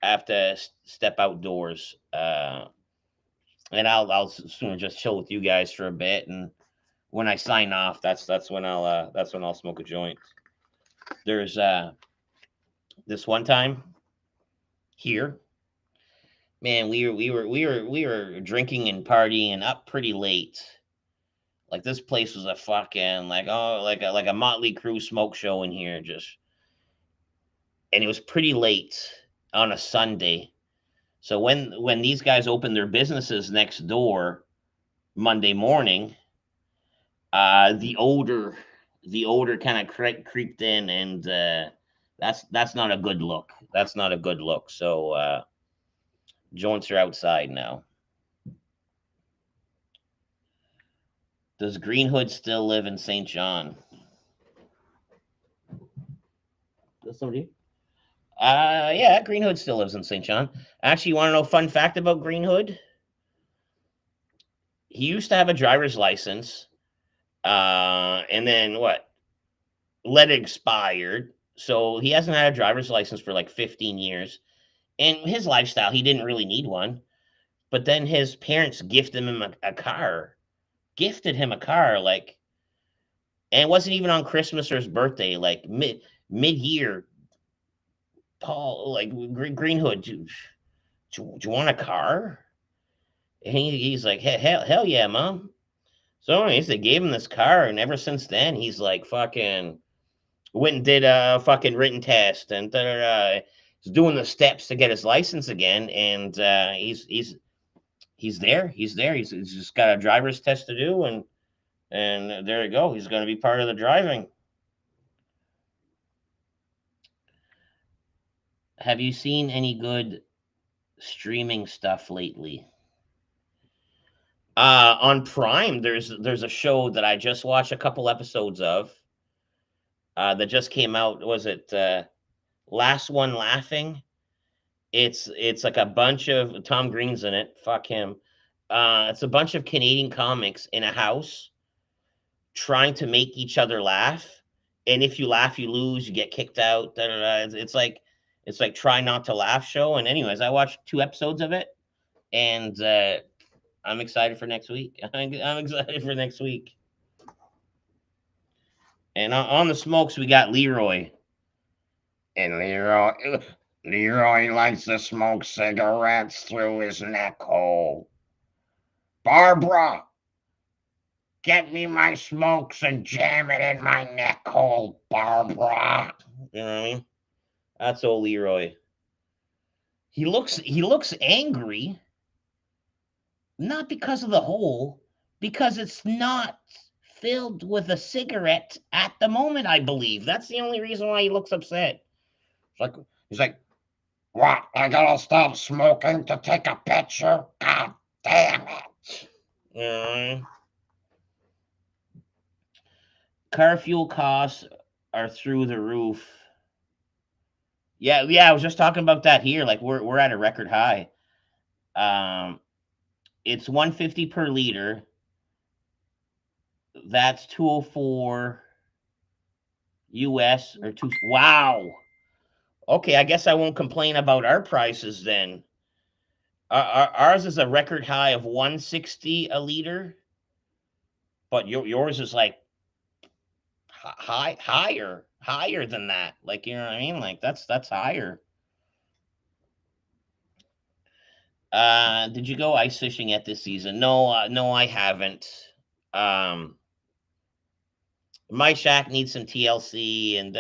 I have to step outdoors. And I'll sooner just chill with you guys for a bit, and when I sign off, that's when I'll smoke a joint. There's this one time here, man, we were drinking and partying up pretty late. Like this place was a fucking like a Motley Crue smoke show in here, just and it was pretty late on a Sunday. So when these guys opened their businesses next door Monday morning, the odor kind of creeped in, and that's not a good look. That's not a good look. So joints are outside now. Does Green Hood still live in St. John? Does somebody? Yeah, Green Hood still lives in St. John. Actually, you want to know a fun fact about Green Hood? He used to have a driver's license, and then what? Let it expired. So he hasn't had a driver's license for like 15 years. And his lifestyle, he didn't really need one. But then his parents gifted him a car, gifted him a car, like, and it wasn't even on Christmas or his birthday, like mid year. Paul, like Green Hood, do you want a car? And he's like, hell yeah, mom. So anyways, they gave him this car, and ever since then, he's like fucking went and did a fucking written test, and he's doing the steps to get his license again, and he's there. He's there. He's just got a driver's test to do, and there you go. He's going to be part of the driving. Have you seen any good streaming stuff lately? On Prime, there's a show that I just watched a couple episodes of. That just came out. Was it Last One Laughing? It's like a bunch of Tom Green's in it. Fuck him. It's a bunch of Canadian comics in a house trying to make each other laugh, and if you laugh, you lose. You get kicked out. Da, da, da. It's like try not to laugh show. And anyways, I watched 2 episodes of it, and I'm excited for next week. I'm excited for next week. And on the smokes, we got Leroy. And Leroy likes to smoke cigarettes through his neck hole. Barbara, get me my smokes and jam it in my neck hole, Barbara. You know what I mean? That's old Leroy. He looks angry, not because of the hole, because it's not filled with a cigarette at the moment, I believe. That's the only reason why he looks upset. It's like he's like, what? I gotta stop smoking to take a picture? God damn it. Car fuel costs are through the roof. Yeah, yeah, I was just talking about that here. Like we're at a record high. Um it's 150 per liter. That's 204 US or two. Wow. Okay, I guess I won't complain about our prices then. Ours is a record high of 160 a liter, but yours is like higher than that. Like you know what I mean? Like that's higher. Did you go ice fishing yet this season? No, no, I haven't. Um, my shack needs some TLC, and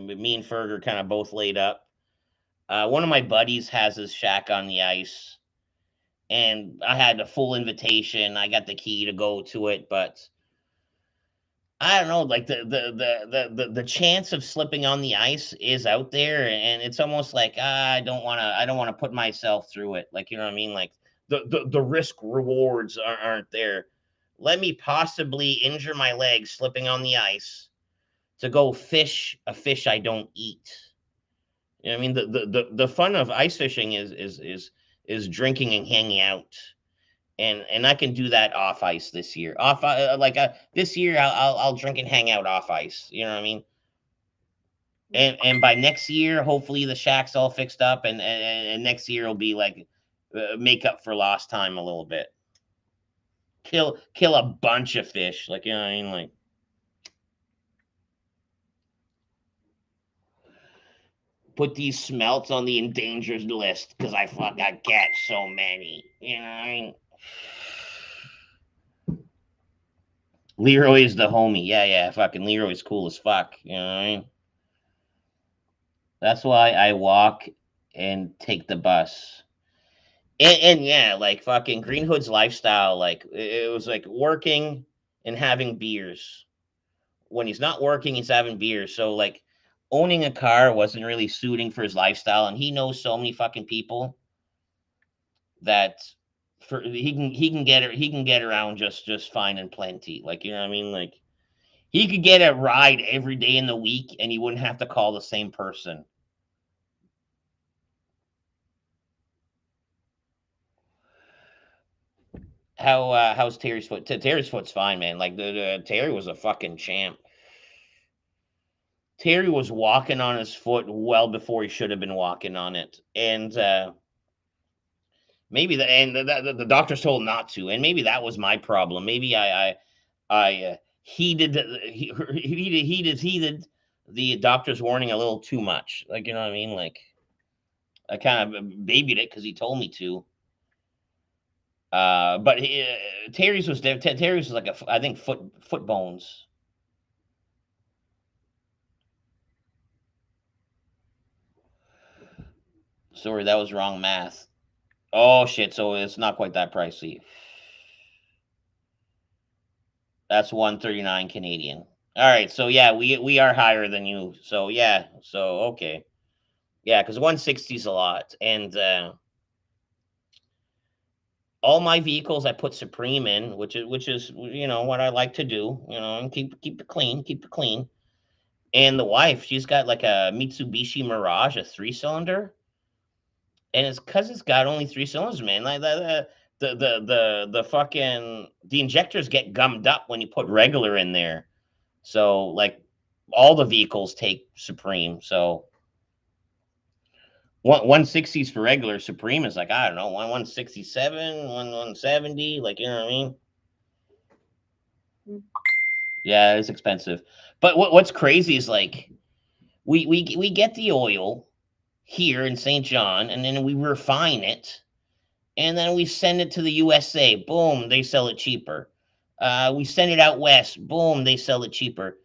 me and Ferg are kind of both laid up. One of my buddies has his shack on the ice, and I had a full invitation. I got the key to go to it, but I don't know. Like the chance of slipping on the ice is out there, and it's almost like I don't want to put myself through it. Like you know what I mean? Like the risk rewards aren't there. Let me possibly injure my leg slipping on the ice to go fish a fish I don't eat. You know what I mean? The fun of ice fishing is drinking and hanging out, and I can do that off ice this year. This year, I'll drink and hang out off ice. You know what I mean? And by next year, hopefully the shack's all fixed up, and next year will be like make up for lost time a little bit. Kill a bunch of fish, like you know what I mean? Like put these smelts on the endangered list because I catch so many. You know what I mean? Leroy is the homie. Yeah, yeah. Fucking Leroy's cool as fuck. You know what I mean? That's why I walk and take the bus. And yeah, like fucking Green Hood's lifestyle, like it was like working and having beers. When he's not working, he's having beers. So like owning a car wasn't really suiting for his lifestyle, and he knows so many fucking people that for he can get around just fine and plenty. Like you know what I mean? Like he could get a ride every day in the week, and he wouldn't have to call the same person. How's Terry's foot? Terry's foot's fine, man. Like the Terry was a fucking champ. Terry was walking on his foot well before he should have been walking on it, and maybe the doctors told not to, and maybe that was my problem. Maybe I heeded heeded the doctor's warning a little too much. Like you know what I mean? Like I kind of babied it because he told me to. But Terry's was there. Terry's was like I think foot bones. Sorry, that was wrong math. Oh shit! So it's not quite that pricey. That's 139 Canadian. All right, so yeah, we are higher than you. So yeah, so okay, yeah, because 160 is a lot, and all my vehicles I put Supreme in, which is what I like to do, and keep it clean, keep it clean. And the wife, she's got like a Mitsubishi Mirage, a 3 cylinder, and it's because it's got only 3 cylinders, man. Like the fucking the injectors get gummed up when you put regular in there. So like all the vehicles take Supreme. So 160s for regular. Supreme is like I don't know 167, 170. Like you know what I mean? Yeah, it's expensive. But what's crazy is like we get the oil here in St. John, and then we refine it, and then we send it to the USA. Boom, they sell it cheaper. We send it out west. Boom, they sell it cheaper.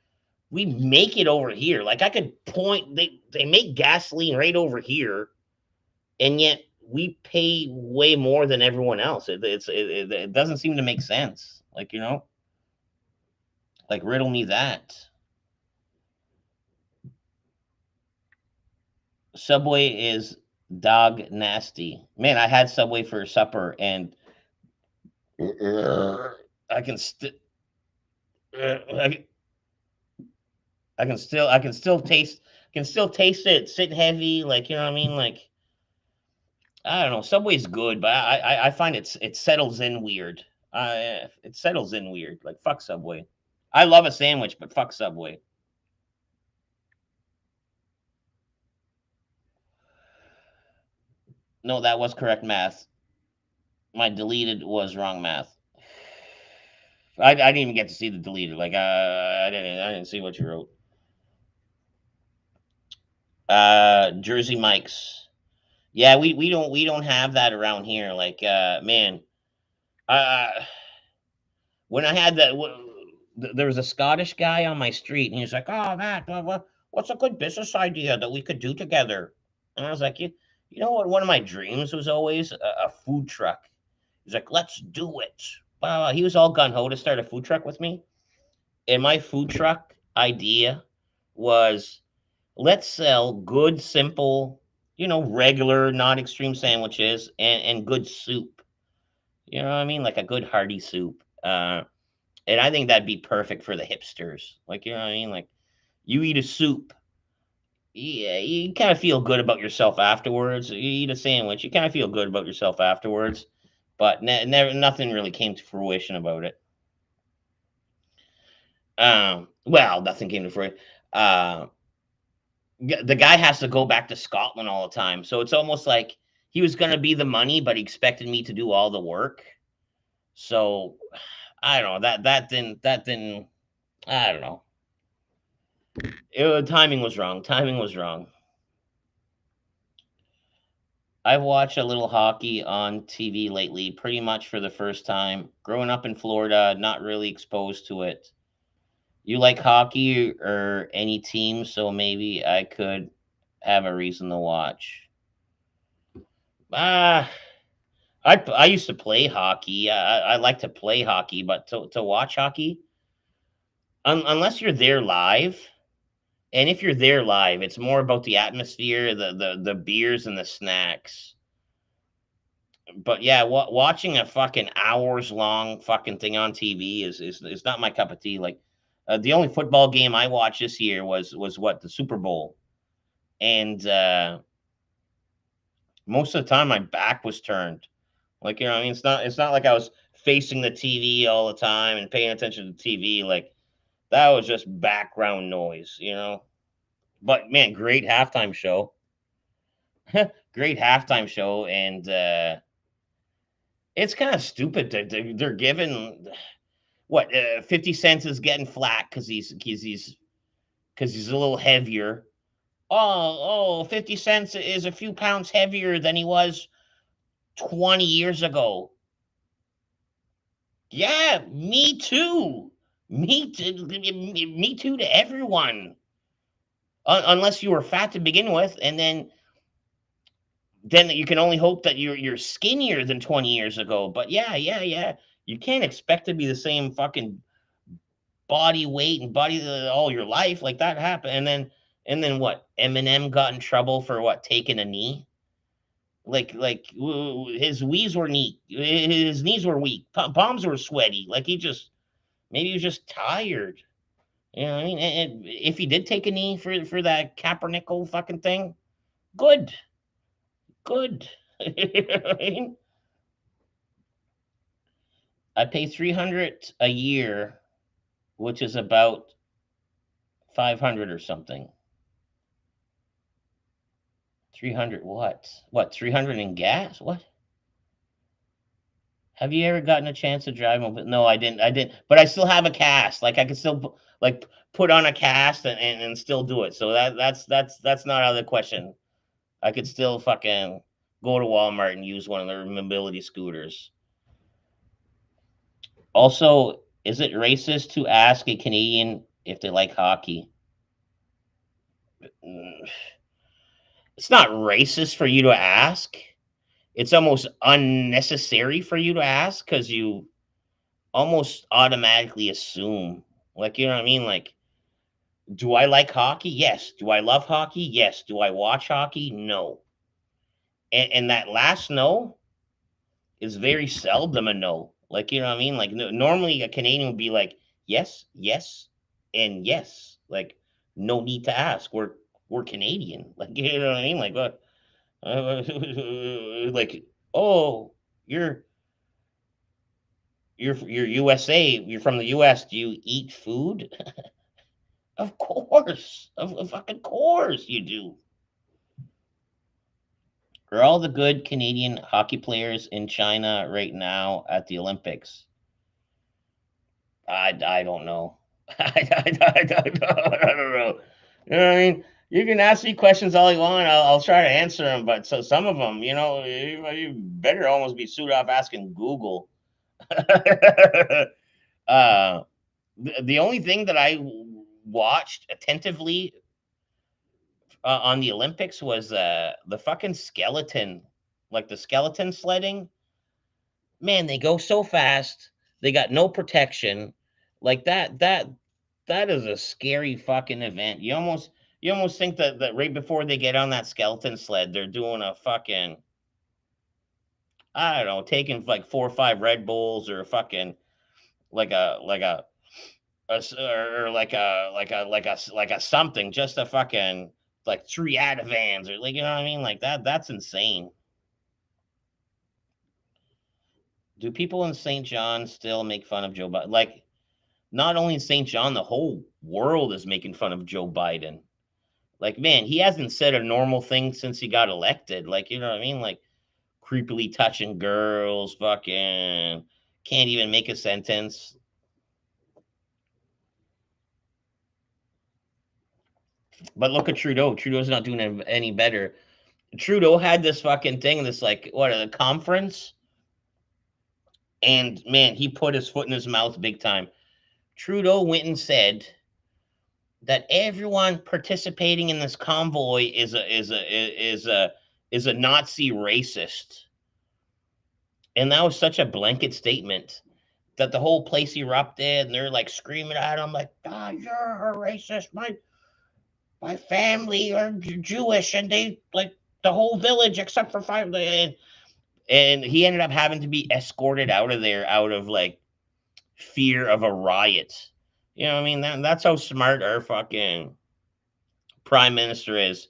we make it over here. Like I could point, they make gasoline right over here, and yet we pay way more than everyone else. It doesn't seem to make sense. Like like riddle me that. Subway is dog nasty. Man, I had Subway for supper, and I can still. I, I can still taste it. Sit heavy, like you know what I mean. Like I don't know. Subway's good, but I find it settles in weird. It settles in weird. Like fuck Subway. I love a sandwich, but fuck Subway. No, that was correct math. My deleted was wrong math. I didn't even get to see the deleted. Like I didn't see what you wrote. Jersey Mike's. Yeah, we don't have that around here. Like man, uh, when I had that, there was a Scottish guy on my street, and he was like, "Oh, Matt, what's a good business idea that we could do together?" And I was like, you know what? One of my dreams was always a food truck." He's like, "Let's do it." He was all gun ho to start a food truck with me, and my food truck idea was let's sell good, simple, regular, non extreme sandwiches and good soup. You know what I mean? Like a good hearty soup. And I think that'd be perfect for the hipsters. Like, you know what I mean? Like, you eat a soup, yeah, you kind of feel good about yourself afterwards. You eat a sandwich, you kind of feel good about yourself afterwards. But never, nothing really came to fruition about it. Well, nothing came to fruition. Uh, the guy has to go back to Scotland all the time, so it's almost like he was gonna be the money, but he expected me to do all the work. So I don't know that didn't. I don't know. Timing was wrong. Timing was wrong. I've watched a little hockey on TV lately, pretty much for the first time. Growing up in Florida, not really exposed to it. You like hockey or any team, so maybe I could have a reason to watch. Ah, I used to play hockey. I like to play hockey, but to watch hockey, unless you're there live, and if you're there live, it's more about the atmosphere, the beers and the snacks. But yeah, watching a fucking hours long fucking thing on TV is not my cup of tea. Like the only football game I watched this year was what the Super Bowl, and most of the time my back was turned. Like you know, what I mean, it's not like I was facing the TV all the time and paying attention to the TV. Like that was just background noise, you know. But man, great halftime show, great halftime show, and it's kind of stupid. They're giving what 50 cents is getting flat because he's a little heavier. Oh, 50 cents is a few pounds heavier than he was 20 years ago. Yeah, me too. Me too to everyone. Unless you were fat to begin with, and then you can only hope that you're skinnier than 20 years ago. But yeah, yeah, yeah. You can't expect to be the same fucking body weight and body all your life like that happened. And then what? Eminem got in trouble for what? Taking a knee. His knees were neat. His knees were weak. Palms were sweaty. Like he just maybe he was just tired. You know what I mean? And if he did take a knee for that Kaepernick fucking thing, good, good. You know what I mean? I pay 300 a year, which is about 500 or something. 300 what? What? 300 in gas? What? Have you ever gotten a chance to drive mobile? No, I didn't. I didn't. But I still have a cast. Like I could still like put on a cast and still do it. So that's not out of the question. I could still fucking go to Walmart and use one of their mobility scooters. Also, is it racist to ask a Canadian if they like hockey. Mm, it's not racist for you to ask. It's almost unnecessary for you to ask because you almost automatically assume. Like, you know what I mean? Like, do I like hockey? Yes. Do I love hockey? Yes. Do I watch hockey? No. And that last no is very seldom a no. Like, you know what I mean? Like, normally a Canadian would be like, yes, yes, and yes. Like, no need to ask. We're Canadian. Like, you know what I mean? Like, what? Like, oh, you're you're USA. You're from the US. Do you eat food? Of course, of fucking course you do. Are all the good Canadian hockey players in China right now at the Olympics? I don't know. I don't know. You know what I mean? You can ask me questions all you want. I'll try to answer them, but so some of them, you better almost be suited off asking Google. uh, the only thing that I watched attentively on the Olympics was the fucking skeleton, like the skeleton sledding. Man, they go so fast. They got no protection. Like that is a scary fucking event. You almost think that right before they get on that skeleton sled, they're doing a fucking, I don't know, taking like 4 or 5 Red Bulls or fucking or like a something, just a fucking like 3 Advans or, like, you know what I mean, like that's insane. Do people in St. John still make fun of Joe Biden? Like, not only in St. John, the whole world is making fun of Joe Biden. Like, man, he hasn't said a normal thing since he got elected. Like, you know what I mean? Like, creepily touching girls, fucking can't even make a sentence. But look at Trudeau. Trudeau's not doing any better. Trudeau had this fucking thing, this like what a conference, and man, he put his foot in his mouth big time. Trudeau went and said that everyone participating in this convoy is a Nazi racist, and that was such a blanket statement that the whole place erupted, and they're like screaming at him like, "Ah, you're a racist! My family are Jewish, and they like the whole village except for 5." And he ended up having to be escorted out of there out of like fear of a riot. You know what I mean? That's how smart our fucking prime minister is.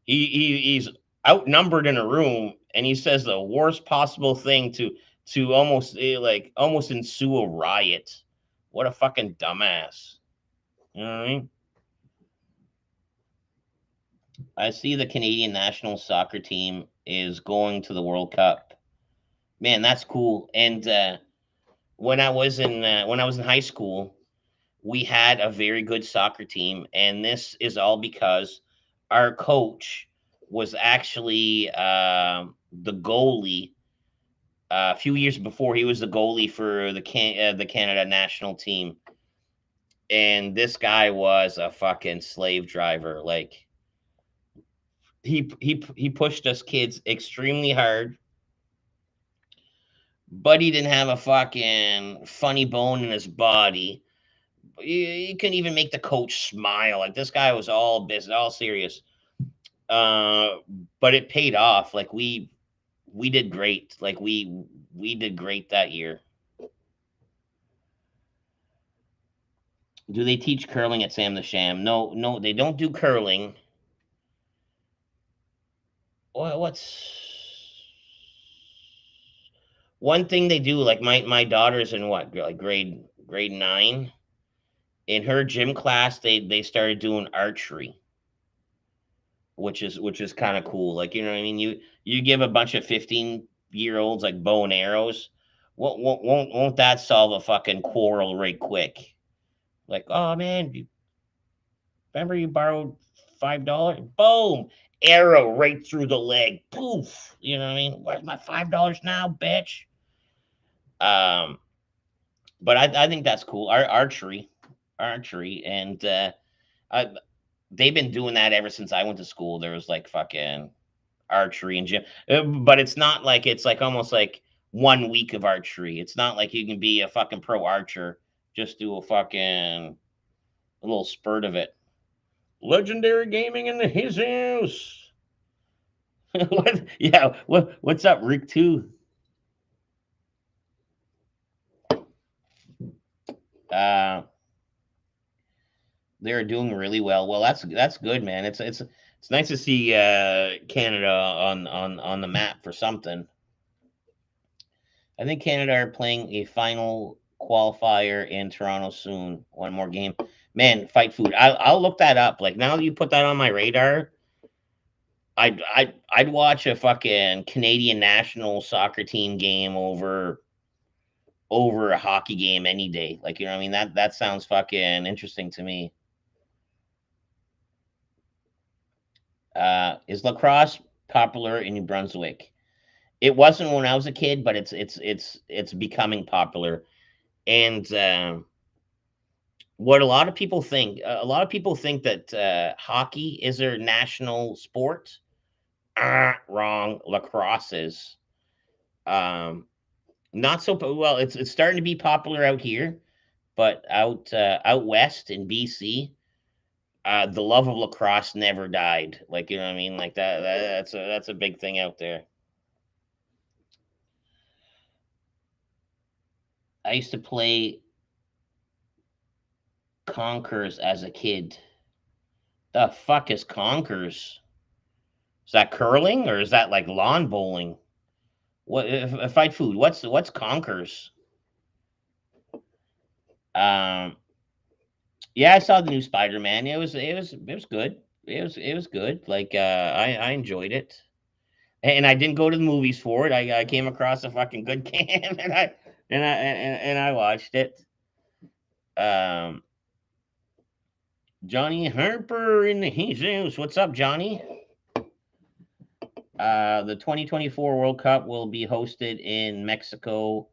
He's outnumbered in a room, and he says the worst possible thing to almost ensue a riot. What a fucking dumbass. You know what I mean? I see the Canadian national soccer team is going to the World Cup. Man, that's cool. And when I was in high school, we had a very good soccer team, and this is all because our coach was actually the goalie. A few years before, he was the goalie for the Canada national team, and this guy was a fucking slave driver. Like, he pushed us kids extremely hard, but he didn't have a fucking funny bone in his body. You couldn't even make the coach smile. Like, this guy was all business, all serious. Uh, but it paid off. Like, we did great. Like, we did great that year. Do they teach curling at Sam the Sham? No, no, they don't do curling. What's one thing they do? Like, my daughter's in what, like grade 9. In her gym class, they started doing archery, which is kind of cool. Like, you know what I mean? You give a bunch of 15-year-olds like bow and arrows. Won't that solve a fucking quarrel right quick? Like, oh man, remember you borrowed $5? Boom, arrow right through the leg. Poof. You know what I mean? Where's my $5 now, bitch? Um, but I think that's cool. Archery. archery, and I, they've been doing that ever since I went to school. There was like fucking archery and gym, but it's not like it's like almost like 1 week of archery. It's not like you can be a fucking pro archer. Just do a fucking a little spurt of it. Legendary gaming in the his house. What? Yeah. What's up, Rick? Too. Uh, they're doing really well. Well, that's good, man. It's nice to see Canada on the map for something. I think Canada are playing a final qualifier in Toronto soon. One more game. Man, fight food. I'll look that up. Like now that you put that on my radar, I'd watch a fucking Canadian national soccer team game over a hockey game any day. Like you know what I mean? That sounds fucking interesting to me. Is lacrosse popular in New Brunswick? It wasn't when I was a kid, but it's becoming popular. And what a lot of people think that hockey is their national sport. Wrong. Lacrosse is. Um, not so well. It's starting to be popular out here, but out west in BC, the love of lacrosse never died. Like you know what I mean? Like that's a big thing out there. I used to play conkers as a kid. The fuck is conkers? Is that curling or is that like lawn bowling? What if fight food? What's conkers? Um, yeah, I saw the new Spider Man. It was good. It was good. Like I enjoyed it, and I didn't go to the movies for it. I came across a fucking good cam, and I watched it. Um, Johnny Harper in the Jesus. What's up, Johnny? The 2024 World Cup will be hosted in Mexico,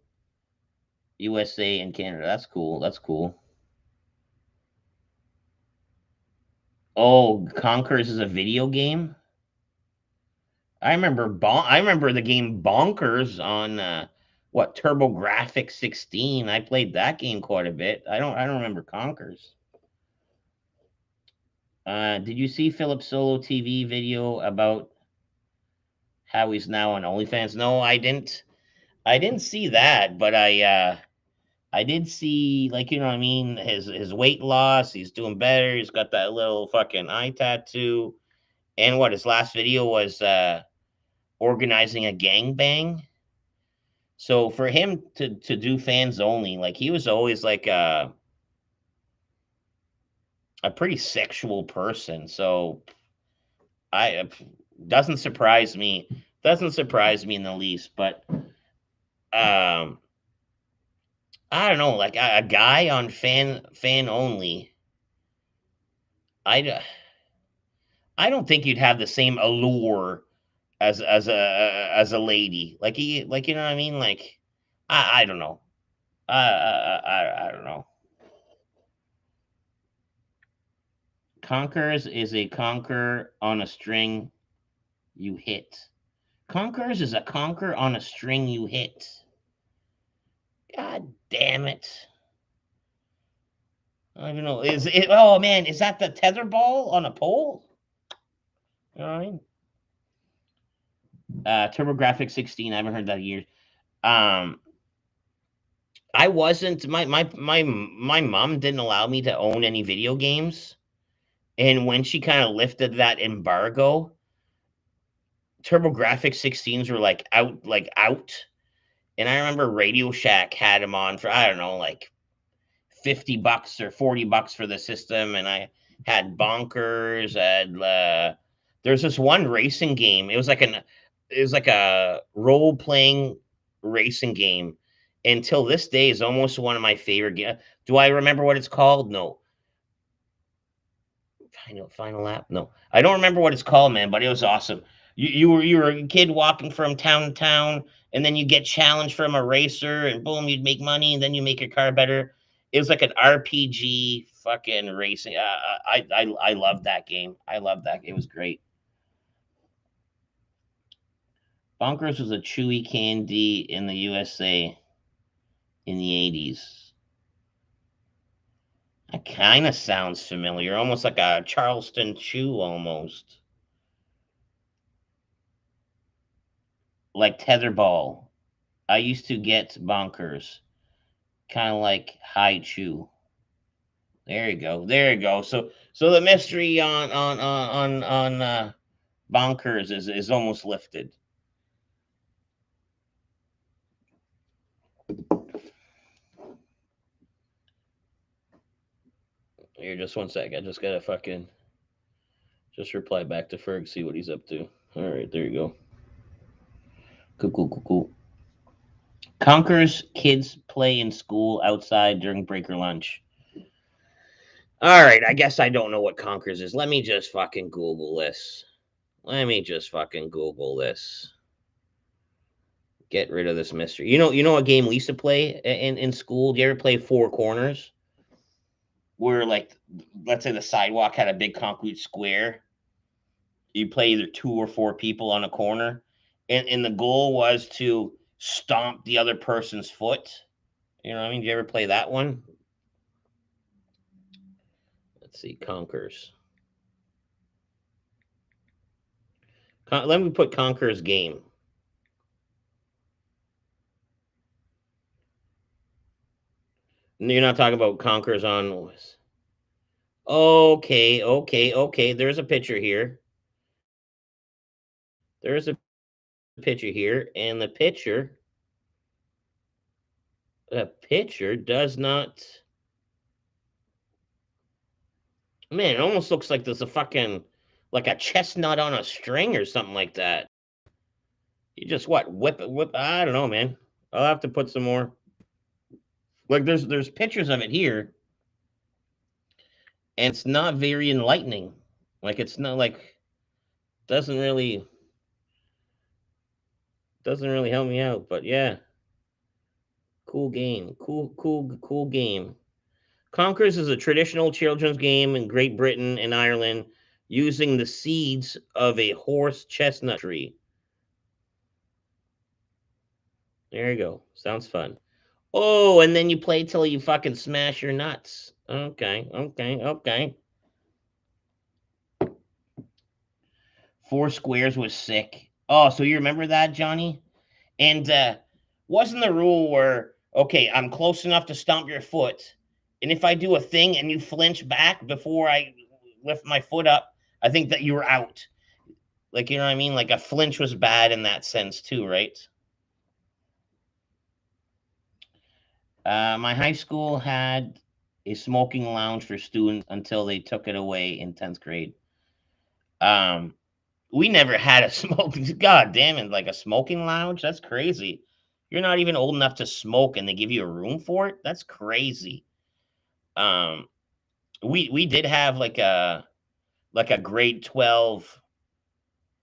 USA, and Canada. That's cool. That's cool. Oh, Conkers is a video game. I remember the game Bonkers on what TurboGrafx 16. I played that game quite a bit. I don't remember Conkers. Did you see Philip Solo TV video about how he's now on OnlyFans? No, I didn't. I didn't see that, but I did see, like, you know what I mean, his weight loss. He's doing better. He's got that little fucking eye tattoo. And what his last video was organizing a gangbang. So for him to do fans only, like he was always like a pretty sexual person. So I doesn't surprise me. Doesn't surprise me in the least. But I don't know, like a guy on fan only. I I don't think you'd have the same allure as a lady. Like you know what I mean? Like I don't know. I don't know. Conkers is a conquer on a string you hit. Conkers is a conquer on a string you hit. God damn it. I don't know. Is it oh man, is that the tether ball on a pole? You know what I mean? TurboGrafx 16, I haven't heard that in years. Um I wasn't my mom didn't allow me to own any video games. And when she kind of lifted that embargo, TurboGrafx 16s were like out. And I remember Radio Shack had them on for I don't know, like $50 or $40 for the system, and I had Bonkers. There's this one racing game. It was like a role playing racing game. Until this day, is almost one of my favorite games. Do I remember what it's called? No. Final lap. No, I don't remember what it's called, man. But it was awesome. You were a kid walking from town to town, and then you get challenged from a racer, and boom, you'd make money, and then you make your car better. It was like an RPG fucking racing. I love that game. I love that. It was great. Bonkers was a chewy candy in the USA in the 80s. That kind of sounds familiar, almost like a Charleston chew, almost like tetherball. I used to get bonkers, kind of like high chew. There you go. There you go. So the mystery on bonkers is almost lifted. Here, just one sec. I just gotta fucking just reply back to Ferg, see what he's up to. All right, there you go. Cool, cool, cool, cool. Conquers kids play in school outside during break or lunch. All right, I guess I don't know what Conquers is. Let me just fucking Google this. Let me just fucking Google this. Get rid of this mystery. You know a game we used to play in school. Do you ever play Four Corners? Where like, let's say the sidewalk had a big concrete square. You play either two or four people on a corner, and the goal was to stomp the other person's foot. You know what I mean? Did you ever play that one? Let's see, Conquers. Let me put Conquer's game. You're not talking about Conquer's on. Okay, okay, okay. There's a picture here. There's a picture here, and the picture does not. Man, it almost looks like there's a fucking like a chestnut on a string or something like that. You just what whip it, whip. I don't know, man. I'll have to put some more. Like there's pictures of it here, and it's not very enlightening. Like it's not like doesn't really doesn't really help me out. But yeah, cool game, cool game. Conkers is a traditional children's game in Great Britain and Ireland using the seeds of a horse chestnut tree. There you go. Sounds fun. Oh, and then you play till you fucking smash your nuts. Okay, okay, okay. Four squares was sick. Oh, so you remember that, Johnny? And wasn't the rule where okay, I'm close enough to stomp your foot, and if I do a thing and you flinch back before I lift my foot up, I think that you were out. Like you know what I mean? Like a flinch was bad in that sense too, right? My high school had a smoking lounge for students until they took it away in 10th grade. Um, we never had a smoke. God damn it, like a smoking lounge? That's crazy. You're not even old enough to smoke, and they give you a room for it. That's crazy. Um, we did have like a grade 12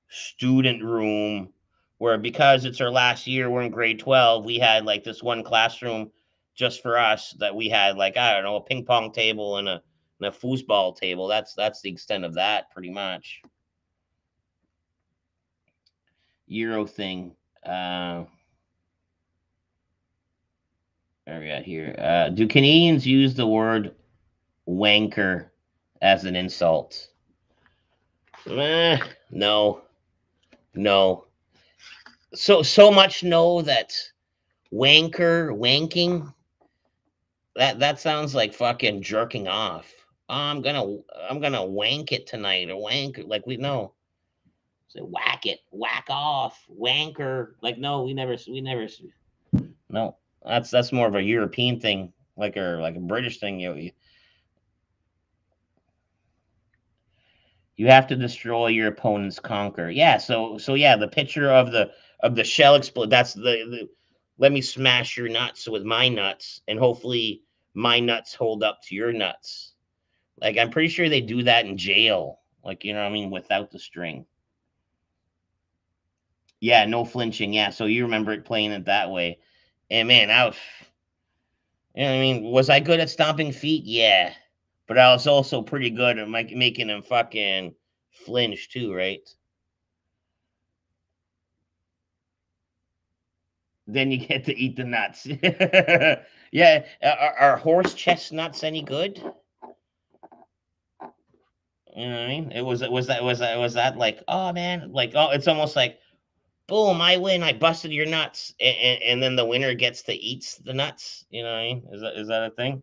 student room where because it's our last year, we're in grade 12. We had like this one classroom just for us that we had like I don't know a ping pong table and a foosball table. That's the extent of that pretty much. Euro thing. Where we got here? Do Canadians use the word wanker as an insult? No, no. So much no that wanking. That sounds like fucking jerking off. Oh, I'm gonna wank it tonight or wank like we know. Say whack it, whack off, wanker. Like no, we never. No, that's more of a European thing, like a British thing. You have to destroy your opponent's conquer. Yeah, so yeah, the picture of the shell explode. That's the let me smash your nuts with my nuts, and hopefully my nuts hold up to your nuts. Like I'm pretty sure they do that in jail. Like you know what I mean, without the string. Yeah, no flinching. Yeah, so you remember it playing it that way, and man, You know what I mean? Was I good at stomping feet? Yeah. But I was also pretty good at making them fucking flinch too, right? Then you get to eat the nuts. Yeah. Are horse chestnuts any good? You know what I mean? Was that like, oh man, like, oh, it's almost like, boom, I win, I busted your nuts, and then the winner gets to eat the nuts. You know what I mean? Is that a thing?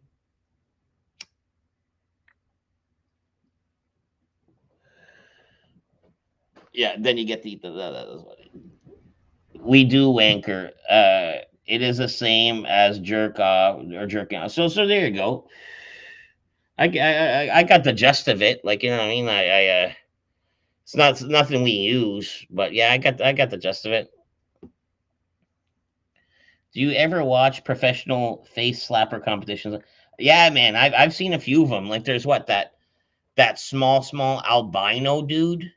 Yeah. Then you get to eat we do wanker. It is the same as jerk off or jerking off. So there you go. I got the gist of it. Like, you know what I mean. It's nothing we use, but yeah, I got the gist of it. Do you ever watch professional face slapper competitions? Yeah, man, I've seen a few of them. Like, there's that small albino dude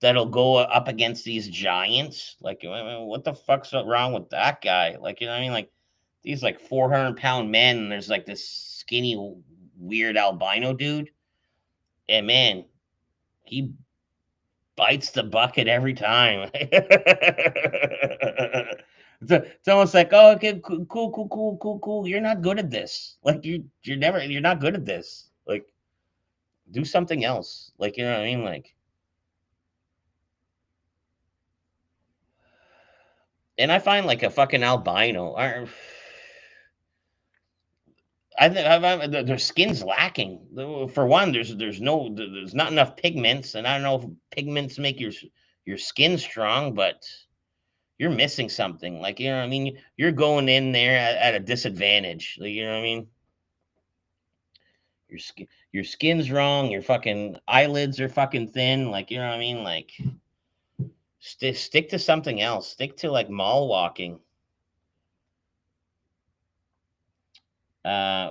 that'll go up against these giants. Like, what the fuck's wrong with that guy? Like, you know what I mean? Like, these like 400-pound men, and there's like this skinny, weird albino dude, and man, he bites the bucket every time. It's almost like, oh, okay, cool. You're not good at this. Like, you're not good at this. Like, do something else. Like, you know what I mean? Like, and I find like a fucking albino. I think their skin's lacking. For one, there's not enough pigments, and I don't know if pigments make your skin strong, but you're missing something. Like, you know what I mean? You're going in there at a disadvantage. Like, you know what I mean? Your skin's wrong. Your fucking eyelids are fucking thin. Like, you know what I mean? Like, stick to something else. Stick to like mall walking.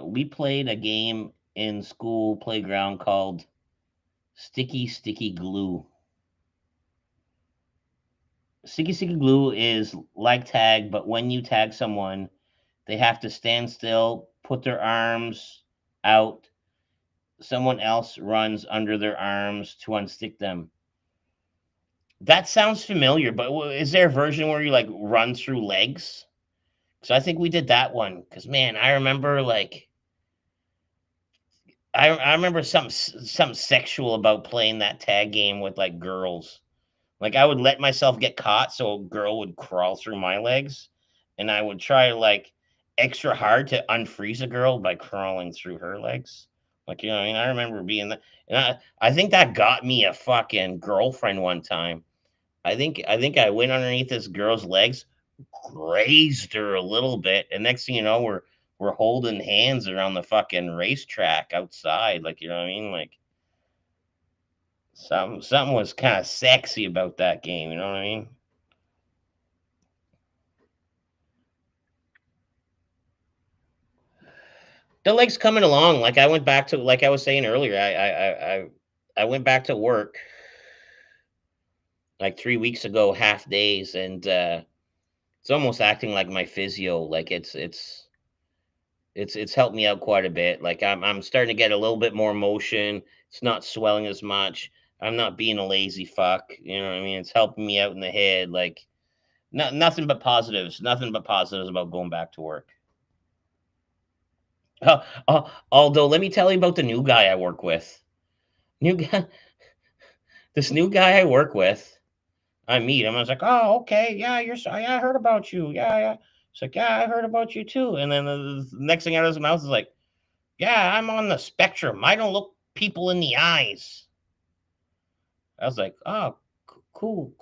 We played a game in school playground called Sticky Glue. Sticky Glue is like tag, but when you tag someone, they have to stand still, put their arms out. Someone else runs under their arms to unstick them. That sounds familiar, but is there a version where you like run through legs? So I think we did that one. Cause man, I remember like I remember something sexual about playing that tag game with like girls. Like, I would let myself get caught so a girl would crawl through my legs, and I would try like extra hard to unfreeze a girl by crawling through her legs. Like, you know what I mean? I remember being that, and I think that got me a fucking girlfriend one time. I think I went underneath this girl's legs, grazed her a little bit, and next thing you know, we're holding hands around the fucking racetrack outside. Like, you know what I mean? Like, something was kind of sexy about that game. You know what I mean? The legs coming along. Like, I went back to, like I was saying earlier, I went back to work like 3 weeks ago, half days, and it's almost acting like my physio. Like, it's helped me out quite a bit. Like, I'm starting to get a little bit more motion. It's not swelling as much. I'm not being a lazy fuck. You know what I mean? It's helping me out in the head. Like, nothing but positives. Nothing but positives about going back to work. Although, let me tell you about the new guy I work with. New guy, this new guy I work with. I meet him. I was like, "Oh, okay, yeah, yeah, I heard about you. Yeah." It's like, "Yeah, I heard about you too." And then the next thing out of his mouth is like, "Yeah, I'm on the spectrum. I don't look people in the eyes." I was like, "Oh, cool."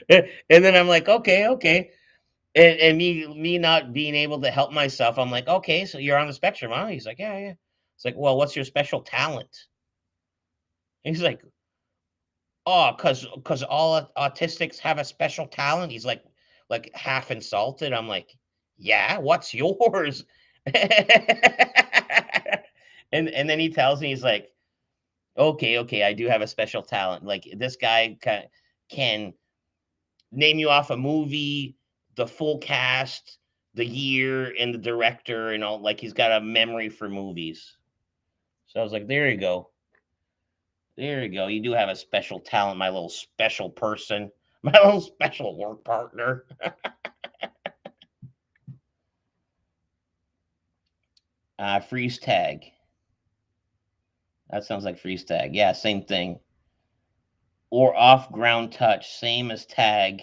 And then I'm like, "Okay." And me not being able to help myself, I'm like, "Okay, so you're on the spectrum, huh?" He's like, "Yeah." It's like, "Well, what's your special talent?" And he's like, cause all autistics have a special talent." He's like half insulted. I'm like, "Yeah, what's yours?" And then he tells me, he's like, "Okay, I do have a special talent. Like, this guy can name you off a movie, the full cast, the year, and the director, and all. Like he's got a memory for movies. So I was like, there you go. There you go. You do have a special talent, my little special person, my little special work partner. Freeze tag. That sounds like freeze tag. Yeah, same thing. Or off ground touch, same as tag,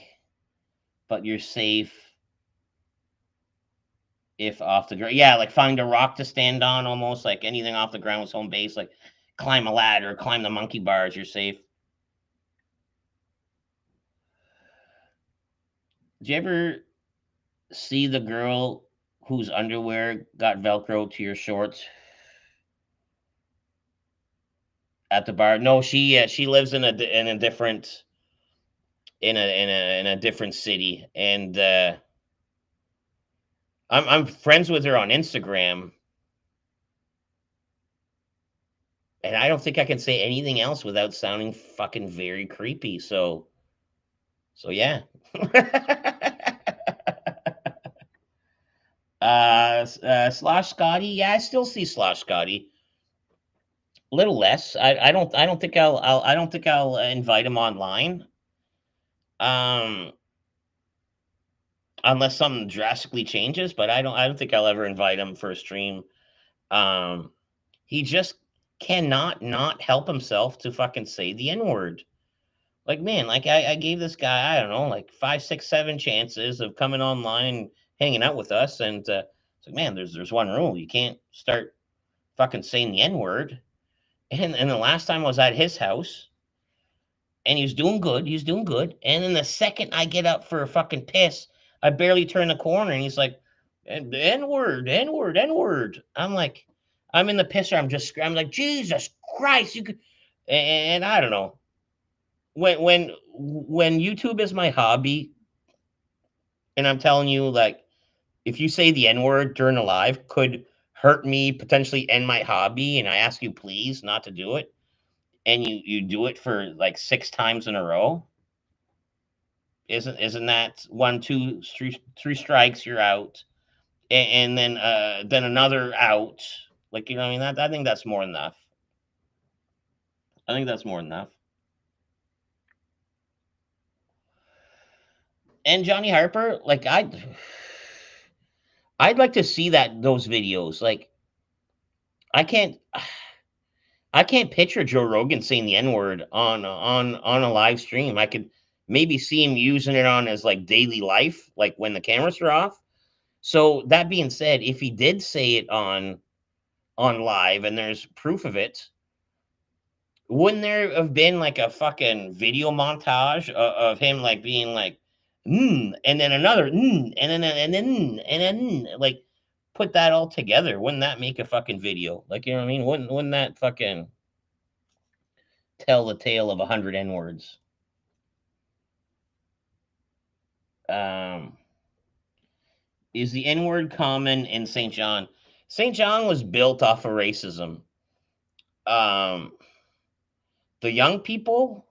but you're safe if off the ground. Yeah, like find a rock to stand on, almost like anything off the ground was home base. Like climb a ladder, climb the monkey bars, you're safe. Did you ever see the girl whose underwear got Velcro to your shorts at the bar? No, she lives in a different in a different city, and I'm friends with her on Instagram, and I don't think I can say anything else without sounding fucking very creepy. So yeah. Slosh Scotty. Yeah, I still see Slosh Scotty. A little less. I don't think I don't think I'll invite him online. Um, unless something drastically changes. But I don't think I'll ever invite him for a stream. Um, he just cannot not help himself to fucking say the N word. Like man, like I gave this guy I don't know like five, six, seven chances of coming online and hanging out with us, and it's like man, there's one rule: you can't start fucking saying the N word. And the last time I was at his house, and he was doing good. He was doing good. And then the second I get up for a fucking piss, I barely turn the corner, and he's like, "N word, N word, N word." I'm like, I'm in the pisser. I'm like, Jesus Christ, you could. And I don't know when YouTube is my hobby, and I'm telling you, like, if you say the N word during a live, could hurt me, potentially end my hobby, and I ask you please not to do it, and you do it for like six times in a row. Isn't that one, two, three strikes, you're out, and then another out. Like you know, what I mean that I think that's more than enough. I think that's more than enough. And Johnny Harper, like I'd like to see those videos. Like I can't I can't picture Joe Rogan saying the N word on a live stream. I could maybe see him using it on his like daily life, like when the cameras are off. So that being said, if he did say it on live and there's proof of it, wouldn't there have been like a fucking video montage of him like being like, and then another, and then like put that all together? Wouldn't that make a fucking video? Like you know what I mean? Wouldn't that fucking tell the tale of 100 N words? Um, is the N word common in St. John? St. John was built off of racism. Um, the young people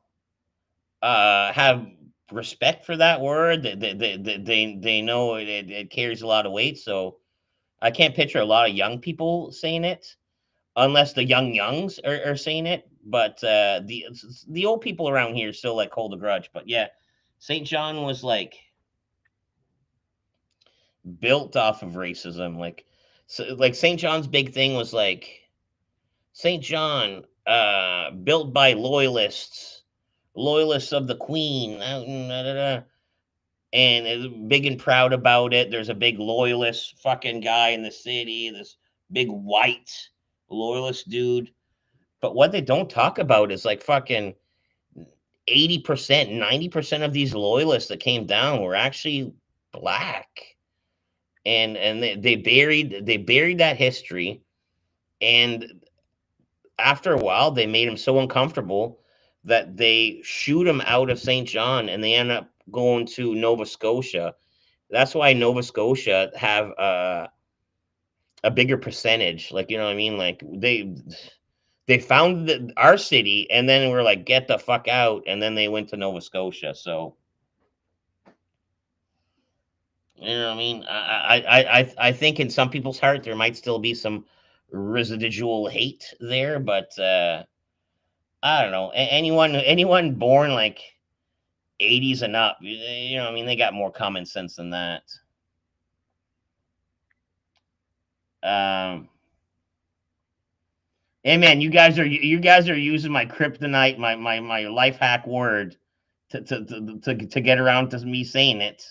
have respect for that word. They know it carries a lot of weight. So I can't picture a lot of young people saying it unless the youngs are saying it. But the old people around here still like hold a grudge. But yeah, St. John was like built off of racism. Like so, like St. John's big thing was like St. John, built by loyalists of the Queen, and is big and proud about it. There's a big loyalist fucking guy in the city, this big white loyalist dude. But what they don't talk about is like fucking 80%, 90% of these loyalists that came down were actually black. And they buried that history, and after a while they made him so uncomfortable that they shoot him out of St. John, and they end up going to Nova Scotia. That's why Nova Scotia have a bigger percentage. Like you know what I mean? Like they found our city, and then we're like, get the fuck out, and then they went to Nova Scotia. So You know what I mean? I think in some people's heart there might still be some residual hate there, but I don't know. Anyone born like '80s and up, you know, I mean, they got more common sense than that. Um, hey man, you guys are using my kryptonite, my life hack word to get around to me saying it.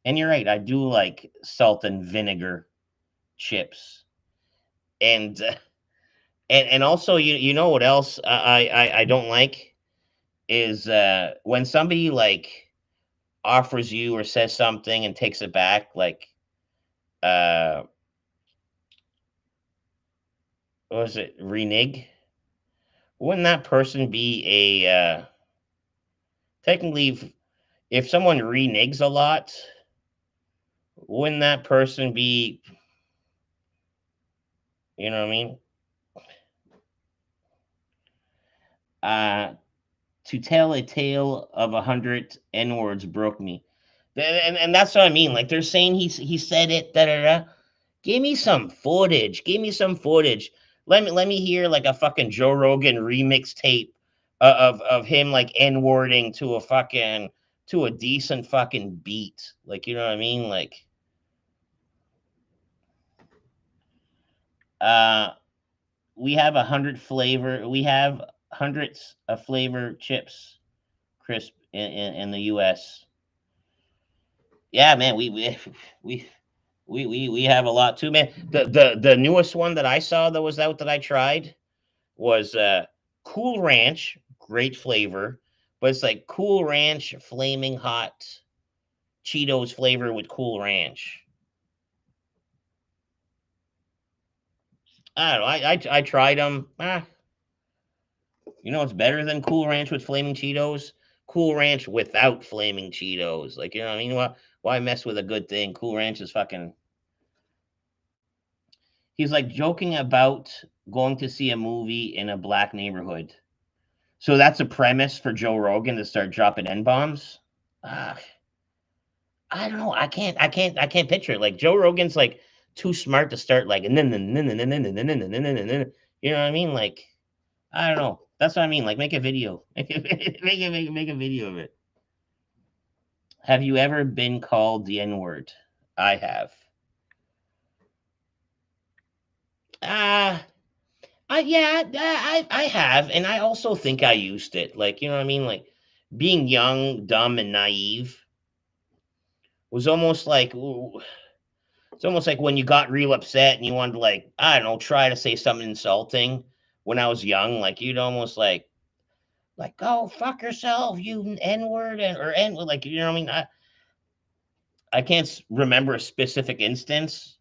And you're right, I do like salt and vinegar chips, and and also you know what else I don't like is when somebody like offers you or says something and takes it back, like uh what was it, renege? Wouldn't that person be a technically if someone reneges a lot, wouldn't that person be, you know what I mean? Uh to tell a tale of 100 N words broke me. And that's what I mean. Like they're saying he said it. Da da da. Give me some footage. Give me some footage. Let me hear like a fucking Joe Rogan remix tape of him like N wording to a fucking to a decent fucking beat. Like you know what I mean? Like uh we have 100 flavor. We have hundreds of flavor chips crisp in the U.S. Yeah, man, we we have a lot too, man. The newest one that I saw that was out that I tried was Cool Ranch, great flavor, but it's like Cool Ranch flaming hot Cheetos flavor with Cool Ranch. I don't know. I tried them. You know, it's better than Cool Ranch with flaming Cheetos. Cool Ranch without flaming Cheetos. Like you know what I mean? Why mess with a good thing? Cool Ranch is fucking. He's like joking about going to see a movie in a black neighborhood. So that's a premise for Joe Rogan to start dropping N bombs. Uh, I don't know. I can't picture it. Like Joe Rogan's like too smart to start like you know what I mean? Like I don't know. That's what I mean. Like make a video. Make a video of it. Have you ever been called the N word? I have. Ah, yeah, I have, and I also think I used it. Like you know what I mean? Like being young, dumb, and naive was almost like it's almost like when you got real upset and you wanted to like I don't know try to say something insulting. When I was young, like you'd almost like go fuck yourself, you N word or N like you know what I mean. I can't remember a specific instance,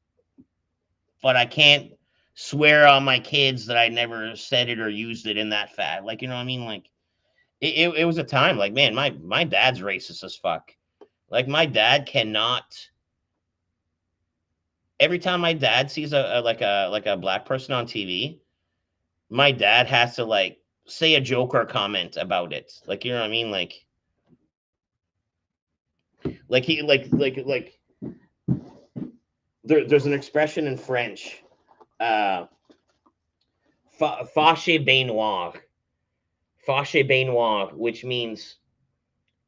but I can't swear on my kids that I never said it or used it in that fat. Like you know what I mean. Like it was a time like man, my dad's racist as fuck. Like my dad cannot every time my dad sees a black person on TV, my dad has to like say a joke or comment about it. Like you know what I mean? Like he like there's an expression in French, uh, fâché baignoire, which means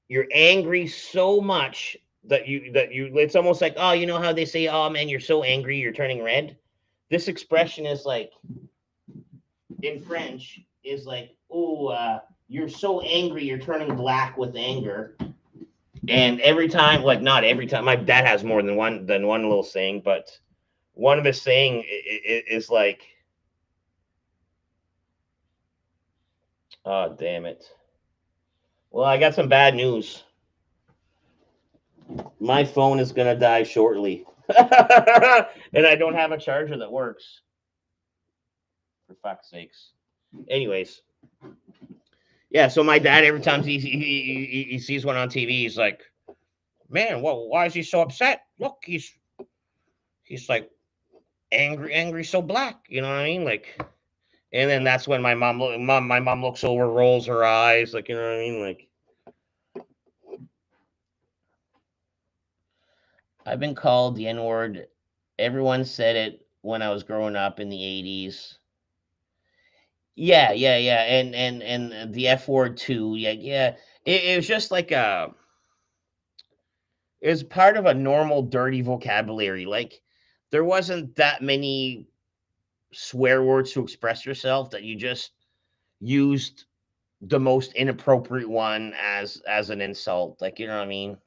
you're angry so much that you it's almost like oh you know how they say oh man you're so angry you're turning red. This expression is like in French is like, oh, you're so angry, you're turning black with anger. And every time, like not every time, my dad has more than one little saying, but one of his saying is like, oh damn it. Well, I got some bad news. My phone is gonna die shortly, and I don't have a charger that works. For fuck's sakes. Anyways, yeah. So my dad, every time he sees one on TV, he's like, "Man, well, why is he so upset? Look, he's like angry, so black. You know what I mean? Like, and then that's when my mom looks over, rolls her eyes, like, you know what I mean? Like, I've been called the N word. Everyone said it when I was growing up in the 80s. Yeah, yeah, yeah, and the F word too. Yeah, yeah. It was just like it was part of a normal dirty vocabulary. Like there wasn't that many swear words to express yourself that you just used the most inappropriate one as an insult. Like you know what I mean?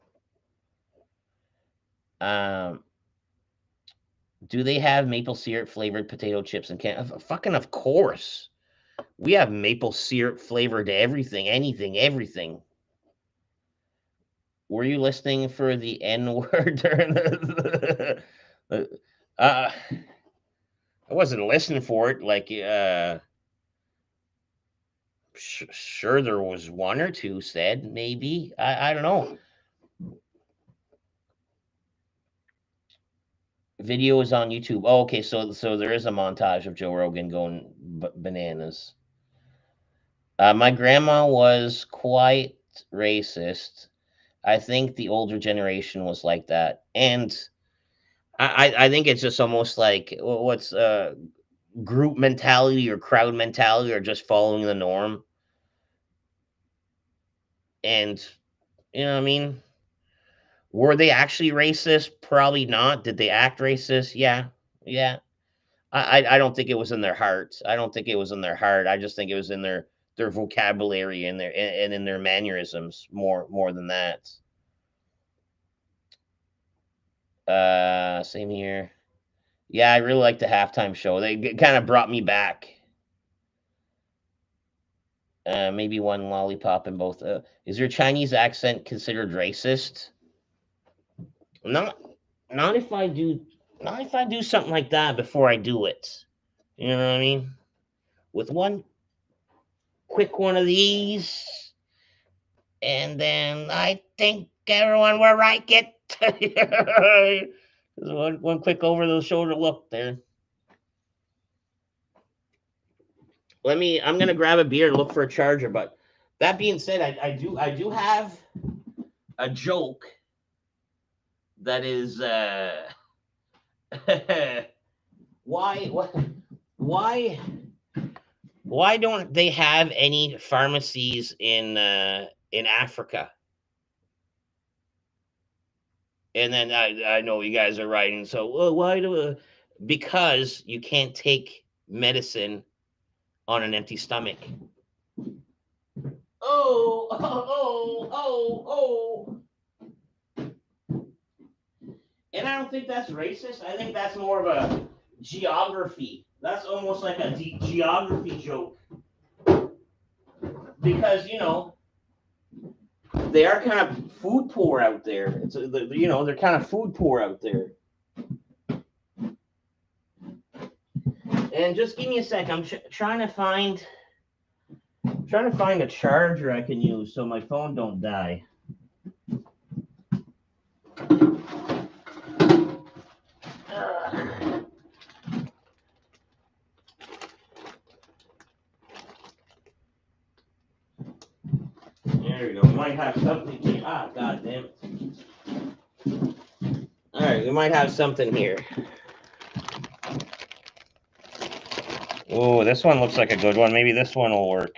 Um, do they have maple syrup flavored potato chips and can? Fucking of course. We have maple syrup flavored everything, anything, everything. Were you listening for the N word during the? I wasn't listening for it. Like, sure, there was one or two said maybe. I don't know. Video is on YouTube. Oh, okay, so there is a montage of Joe Rogan going bananas. My grandma was quite racist. I think the older generation was like that, and I think it's just almost like what's group mentality or crowd mentality or just following the norm. And you know what I mean? Were they actually racist? Probably not. Did they act racist? Yeah, yeah. I don't think it was in their heart. I don't think it was in their heart. I just think it was in their vocabulary and their and in their mannerisms more than that. Same here. Yeah, I really like the halftime show. They kind of brought me back. Maybe one lollipop in both. Is your Chinese accent considered racist? Not, not if I do, not if I do something like that before I do it. You know what I mean? With one quick one of these, and then I think everyone will like it. Just one quick over the shoulder look there. I'm gonna grab a beer and look for a charger. But that being said, I do have a joke that is why why why don't they have any pharmacies in Africa? And then I know you guys are writing. So well, why do because you can't take medicine on an empty stomach. Oh, oh, oh, oh. And I don't think that's racist. I think that's more of a geography. That's almost like a geography joke. Because, they are kind of food poor out there. They're kind of food poor out there. And just give me a sec. I'm trying to find a charger I can use so my phone don't die. There we go. We might have something here. Ah, god damn it. All right, we might have something here. Oh, this one looks like a good one. Maybe this one will work.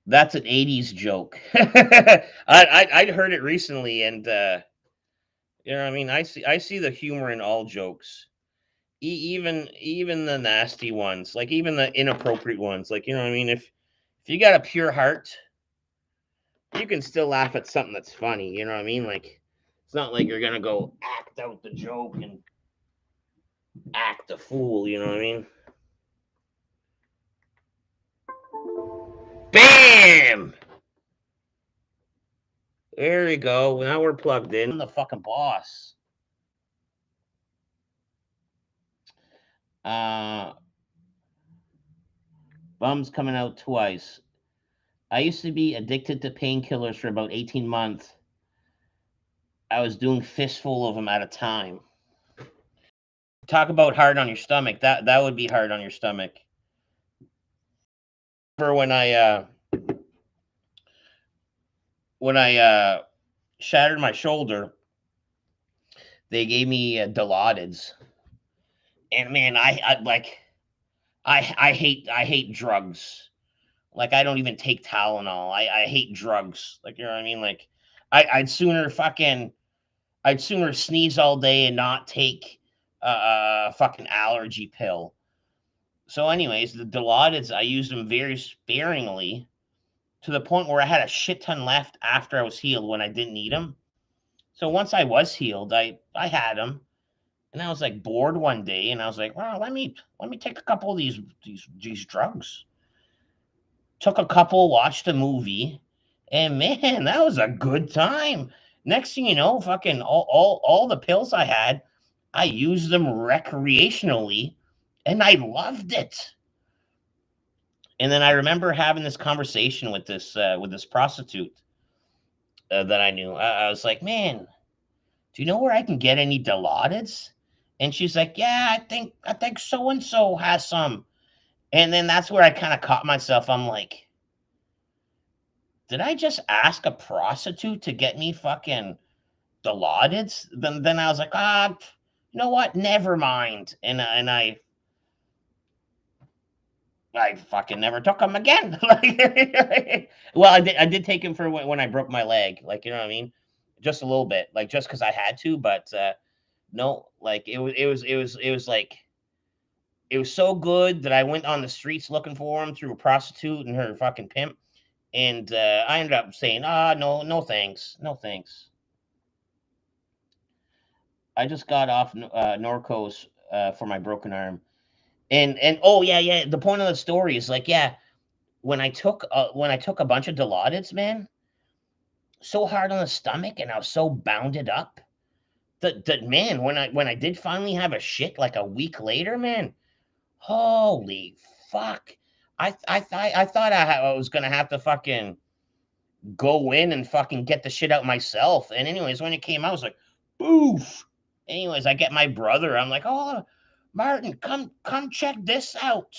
That's an '80s joke. I'd heard it recently, and you know, what I mean, I see the humor in all jokes, even the nasty ones, like even the inappropriate ones. Like you know, what I mean, if you got a pure heart, you can still laugh at something that's funny. You know what I mean? Like it's not like you're gonna go act out the joke and act a fool. You know what I mean? Bam! There you go. Now we're plugged in. I'm the fucking boss. Uh, Bum's coming out twice. I used to be addicted to painkillers for about 18 months. I was doing fistful of them at a time. Talk about hard on your stomach. That would be hard on your stomach. For when I when I shattered my shoulder, they gave me Dilaudid, and man, I like I hate drugs. Like I don't even take Tylenol. I hate drugs. Like you know what I mean. Like I'd sooner fucking I'd sooner sneeze all day and not take a fucking allergy pill. So, anyways, the Dilaudid I used them very sparingly to the point where I had a shit ton left after I was healed when I didn't need them. So once I was healed, I had them, and I was like bored one day, and I was like, well, let me take a couple of these drugs. Took a couple, watched a movie, and man, that was a good time. Next thing you know, fucking all the pills I had, I used them recreationally, and I loved it. And then I remember having this conversation with this prostitute that I knew. I was like, man, do you know where I can get any Dilaudid? And she's like, yeah, I think so and so has some. And then that's where I kind of caught myself. I'm like, did I just ask a prostitute to get me fucking Dilaudid? Then I was like, you know what? Never mind. And I fucking never took them again. Like, well, I did take him for when I broke my leg. Like, you know what I mean? Just a little bit, like just because I had to. But no, like it was like it was so good that I went on the streets looking for him through a prostitute and her fucking pimp, and I ended up saying, no, no thanks, no thanks. I just got off Norcos for my broken arm, and oh yeah, yeah. The point of the story is like, yeah, when I took a bunch of Dilaudid, man, so hard on the stomach, and I was so bounded up that man, when I did finally have a shit like a week later, man, holy fuck. I thought I was gonna have to fucking go in and fucking get the shit out myself. And anyways, when it came out, I was like, boof. Anyways, I get my brother. I'm like, oh, Martin, come check this out.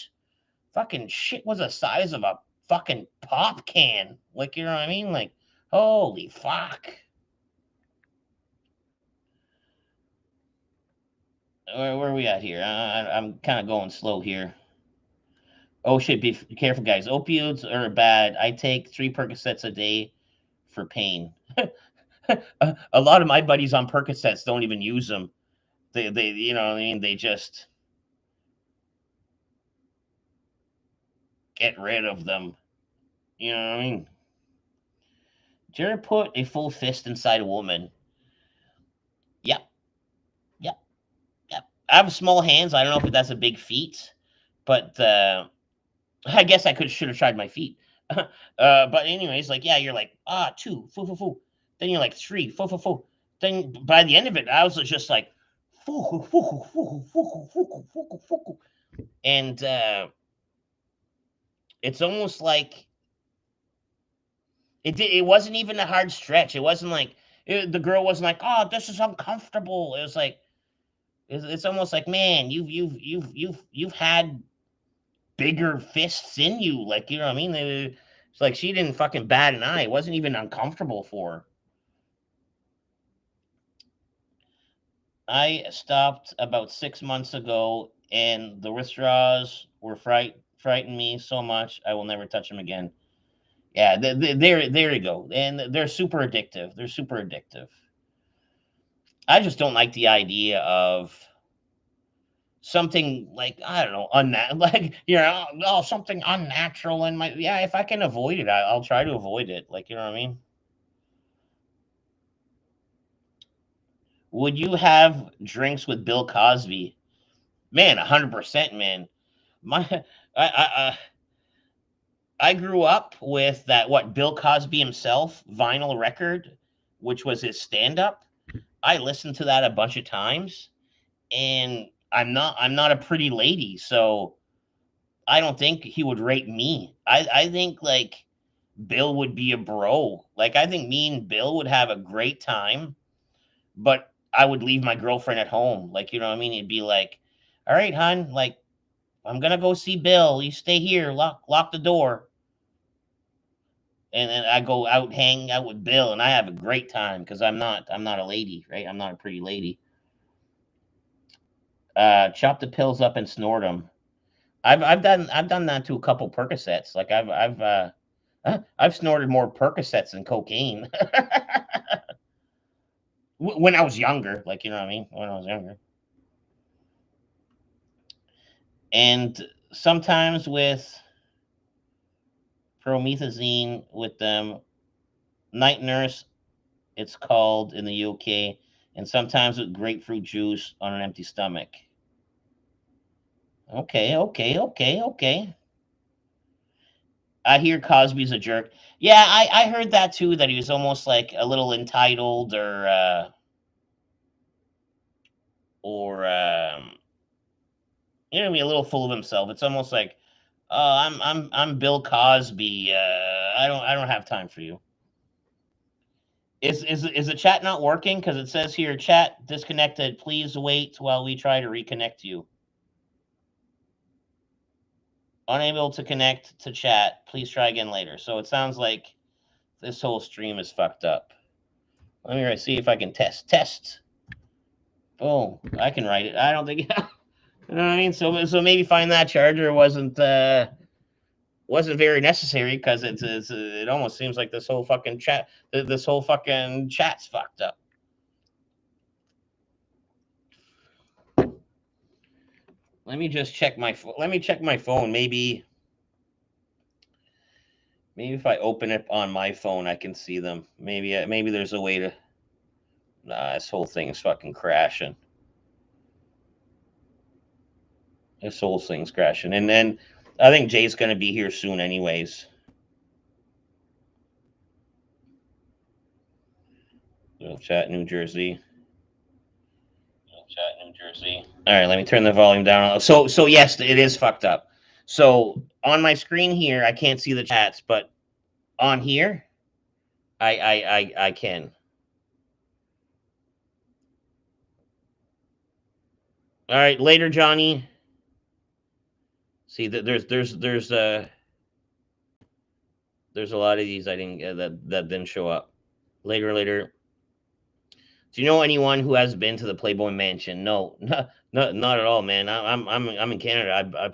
Fucking shit was the size of a fucking pop can. Like, you know what I mean? Like, holy fuck. Where are we at here? I'm kind of going slow here. Oh shit! Be careful, guys. Opioids are bad. I take 3 Percocets a day for pain. A lot of my buddies on Percocets don't even use them. They you know what I mean? They just get rid of them. You know what I mean? Did you ever put a full fist inside a woman? Yep, yep, yep. I have small hands. I don't know if that's a big feat, but I guess I should have tried my feet. But anyways, like yeah, you're like two, foo foo foo. Then you're like three, foo foo foo. Then by the end of it, I was just like foo foo foo foo foo foo foo foo. And it's almost like it wasn't even a hard stretch. It wasn't like the girl wasn't like, oh, this is uncomfortable. It was like it's almost like, man, you've had bigger fists in you. Like, you know what I mean? It's like she didn't fucking bat an eye. It wasn't even uncomfortable for her. I stopped about 6 months ago, and the withdrawals were frightened me so much. I will never touch them again. Yeah, there you go, and they're super addictive. They're super addictive. I just don't like the idea of something like I don't know, like something unnatural in my. Yeah, if I can avoid it, I'll try to avoid it. Like you know what I mean? Would you have drinks with Bill Cosby? Man, 100%, man. My I grew up with that what Bill Cosby himself vinyl record, which was his stand up. I listened to that a bunch of times, and I'm not a pretty lady, so I don't think he would rate me. I think like Bill would be a bro. Like I think me and Bill would have a great time, but I would leave my girlfriend at home. Like you know what I mean? It'd be like, all right, hon, like I'm gonna go see Bill. You stay here, lock the door. and then I go out hang out with Bill, and I have a great time because I'm not a lady, right? I'm not a pretty lady. Chop the pills up and snort them. I've done that to a couple Percocets. Like I've snorted more Percocets than cocaine when I was younger. Like you know what I mean? When I was younger, and sometimes with promethazine with them, night nurse. It's called in the UK, and sometimes with grapefruit juice on an empty stomach. Okay, okay, okay, okay. I hear Cosby's a jerk. Yeah, I heard that too. That he was almost like a little entitled, or you know, what I mean, a little full of himself. It's almost like, I'm Bill Cosby. I don't have time for you. Is the chat not working? Because it says here, chat disconnected. Please wait while we try to reconnect you. Unable to connect to chat. Please try again later. So it sounds like this whole stream is fucked up. Let me see if I can test. Oh, I can write it. I don't think. You know what I mean? So maybe find that charger wasn't very necessary because it almost seems like this whole fucking chat's fucked up. Let me check my phone. Maybe if I open it on my phone, I can see them. Maybe there's a way to. Nah, this whole thing is fucking crashing. This whole thing's crashing, and then I think Jay's gonna be here soon, anyways. Chat New Jersey. Chat New Jersey. All right, let me turn the volume down. So yes, it is fucked up. So on my screen here, I can't see the chats, but on here, I can. All right, later, Johnny. See, there's a lot of these I didn't that didn't show up. Later. Do you know anyone who has been to the Playboy Mansion? No, not at all, man. I'm in Canada.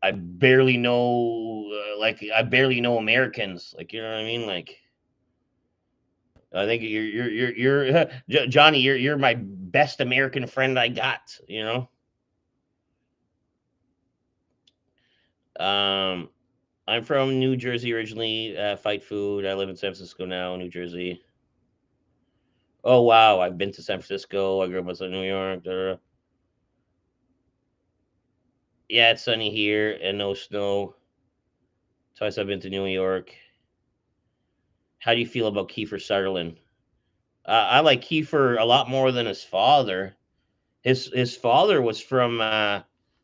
I barely know I barely know Americans. Like you know what I mean? Like I think Johnny. You're my best American friend I got. You know. I'm from New Jersey originally. Fight food. I live in San Francisco now, New Jersey. Oh wow, I've been to San Francisco. I grew up in New York. Da, da, da. Yeah, it's sunny here and no snow. Twice I've been to New York. How do you feel about Kiefer Sutherland? I like Kiefer a lot more than his father. His father was from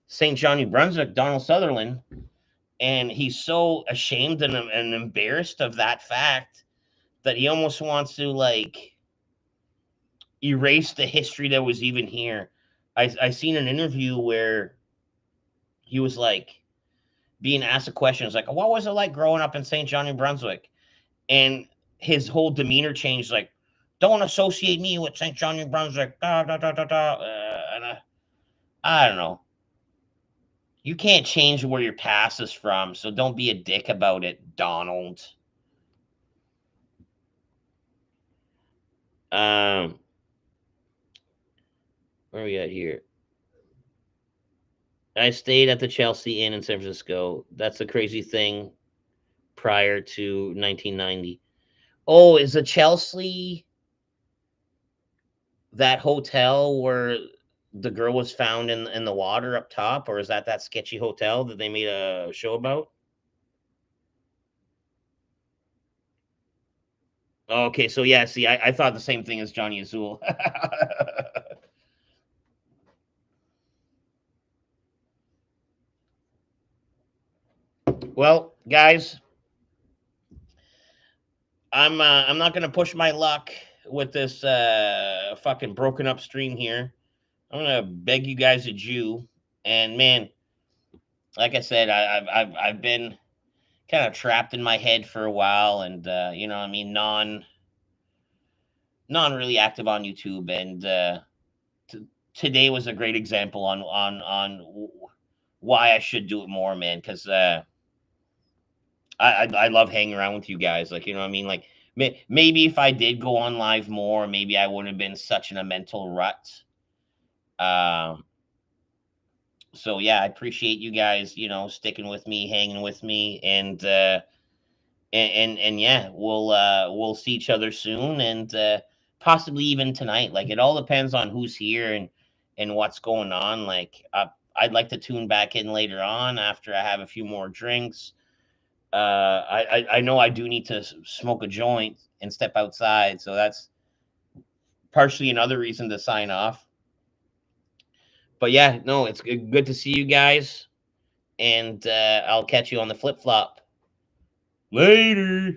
St. John, New Brunswick, Donald Sutherland, and he's so ashamed and embarrassed of that fact that he almost wants to like erase the history that was even here. I seen an interview where he was like being asked a question. It's like, what was it like growing up in St. John, New Brunswick? And his whole demeanor changed. Like, don't associate me with St. John, New Brunswick. Da, da, da, da, da. I don't know. You can't change where your past is from, so don't be a dick about it, Donald. Um, where are we at here? I stayed at the Chelsea Inn in San Francisco. That's a crazy thing prior to 1990. Oh, is the Chelsea that hotel where the girl was found in the water up top, or is that sketchy hotel that they made a show about? Okay, so yeah, see, I thought the same thing as Johnny Azul. Well, guys, I'm not gonna push my luck with this fucking broken up stream here. I'm gonna beg you guys a Jew, and man, like I said, I've been kind of trapped in my head for a while, and you know, I mean, non really active on YouTube, and today was a great example on why I should do it more, man. Because I love hanging around with you guys. Like, you know what I mean? Like, maybe if I did go on live more, maybe I wouldn't have been such in a mental rut. Um, so yeah, I appreciate you guys, you know, sticking with me, hanging with me, and yeah, we'll see each other soon, and possibly even tonight. Like, it all depends on who's here and what's going on. Like, I'd like to tune back in later on after I have a few more drinks. I know I do need to smoke a joint and step outside, so that's partially another reason to sign off. But yeah, no, it's good to see you guys, and I'll catch you on the flip flop later.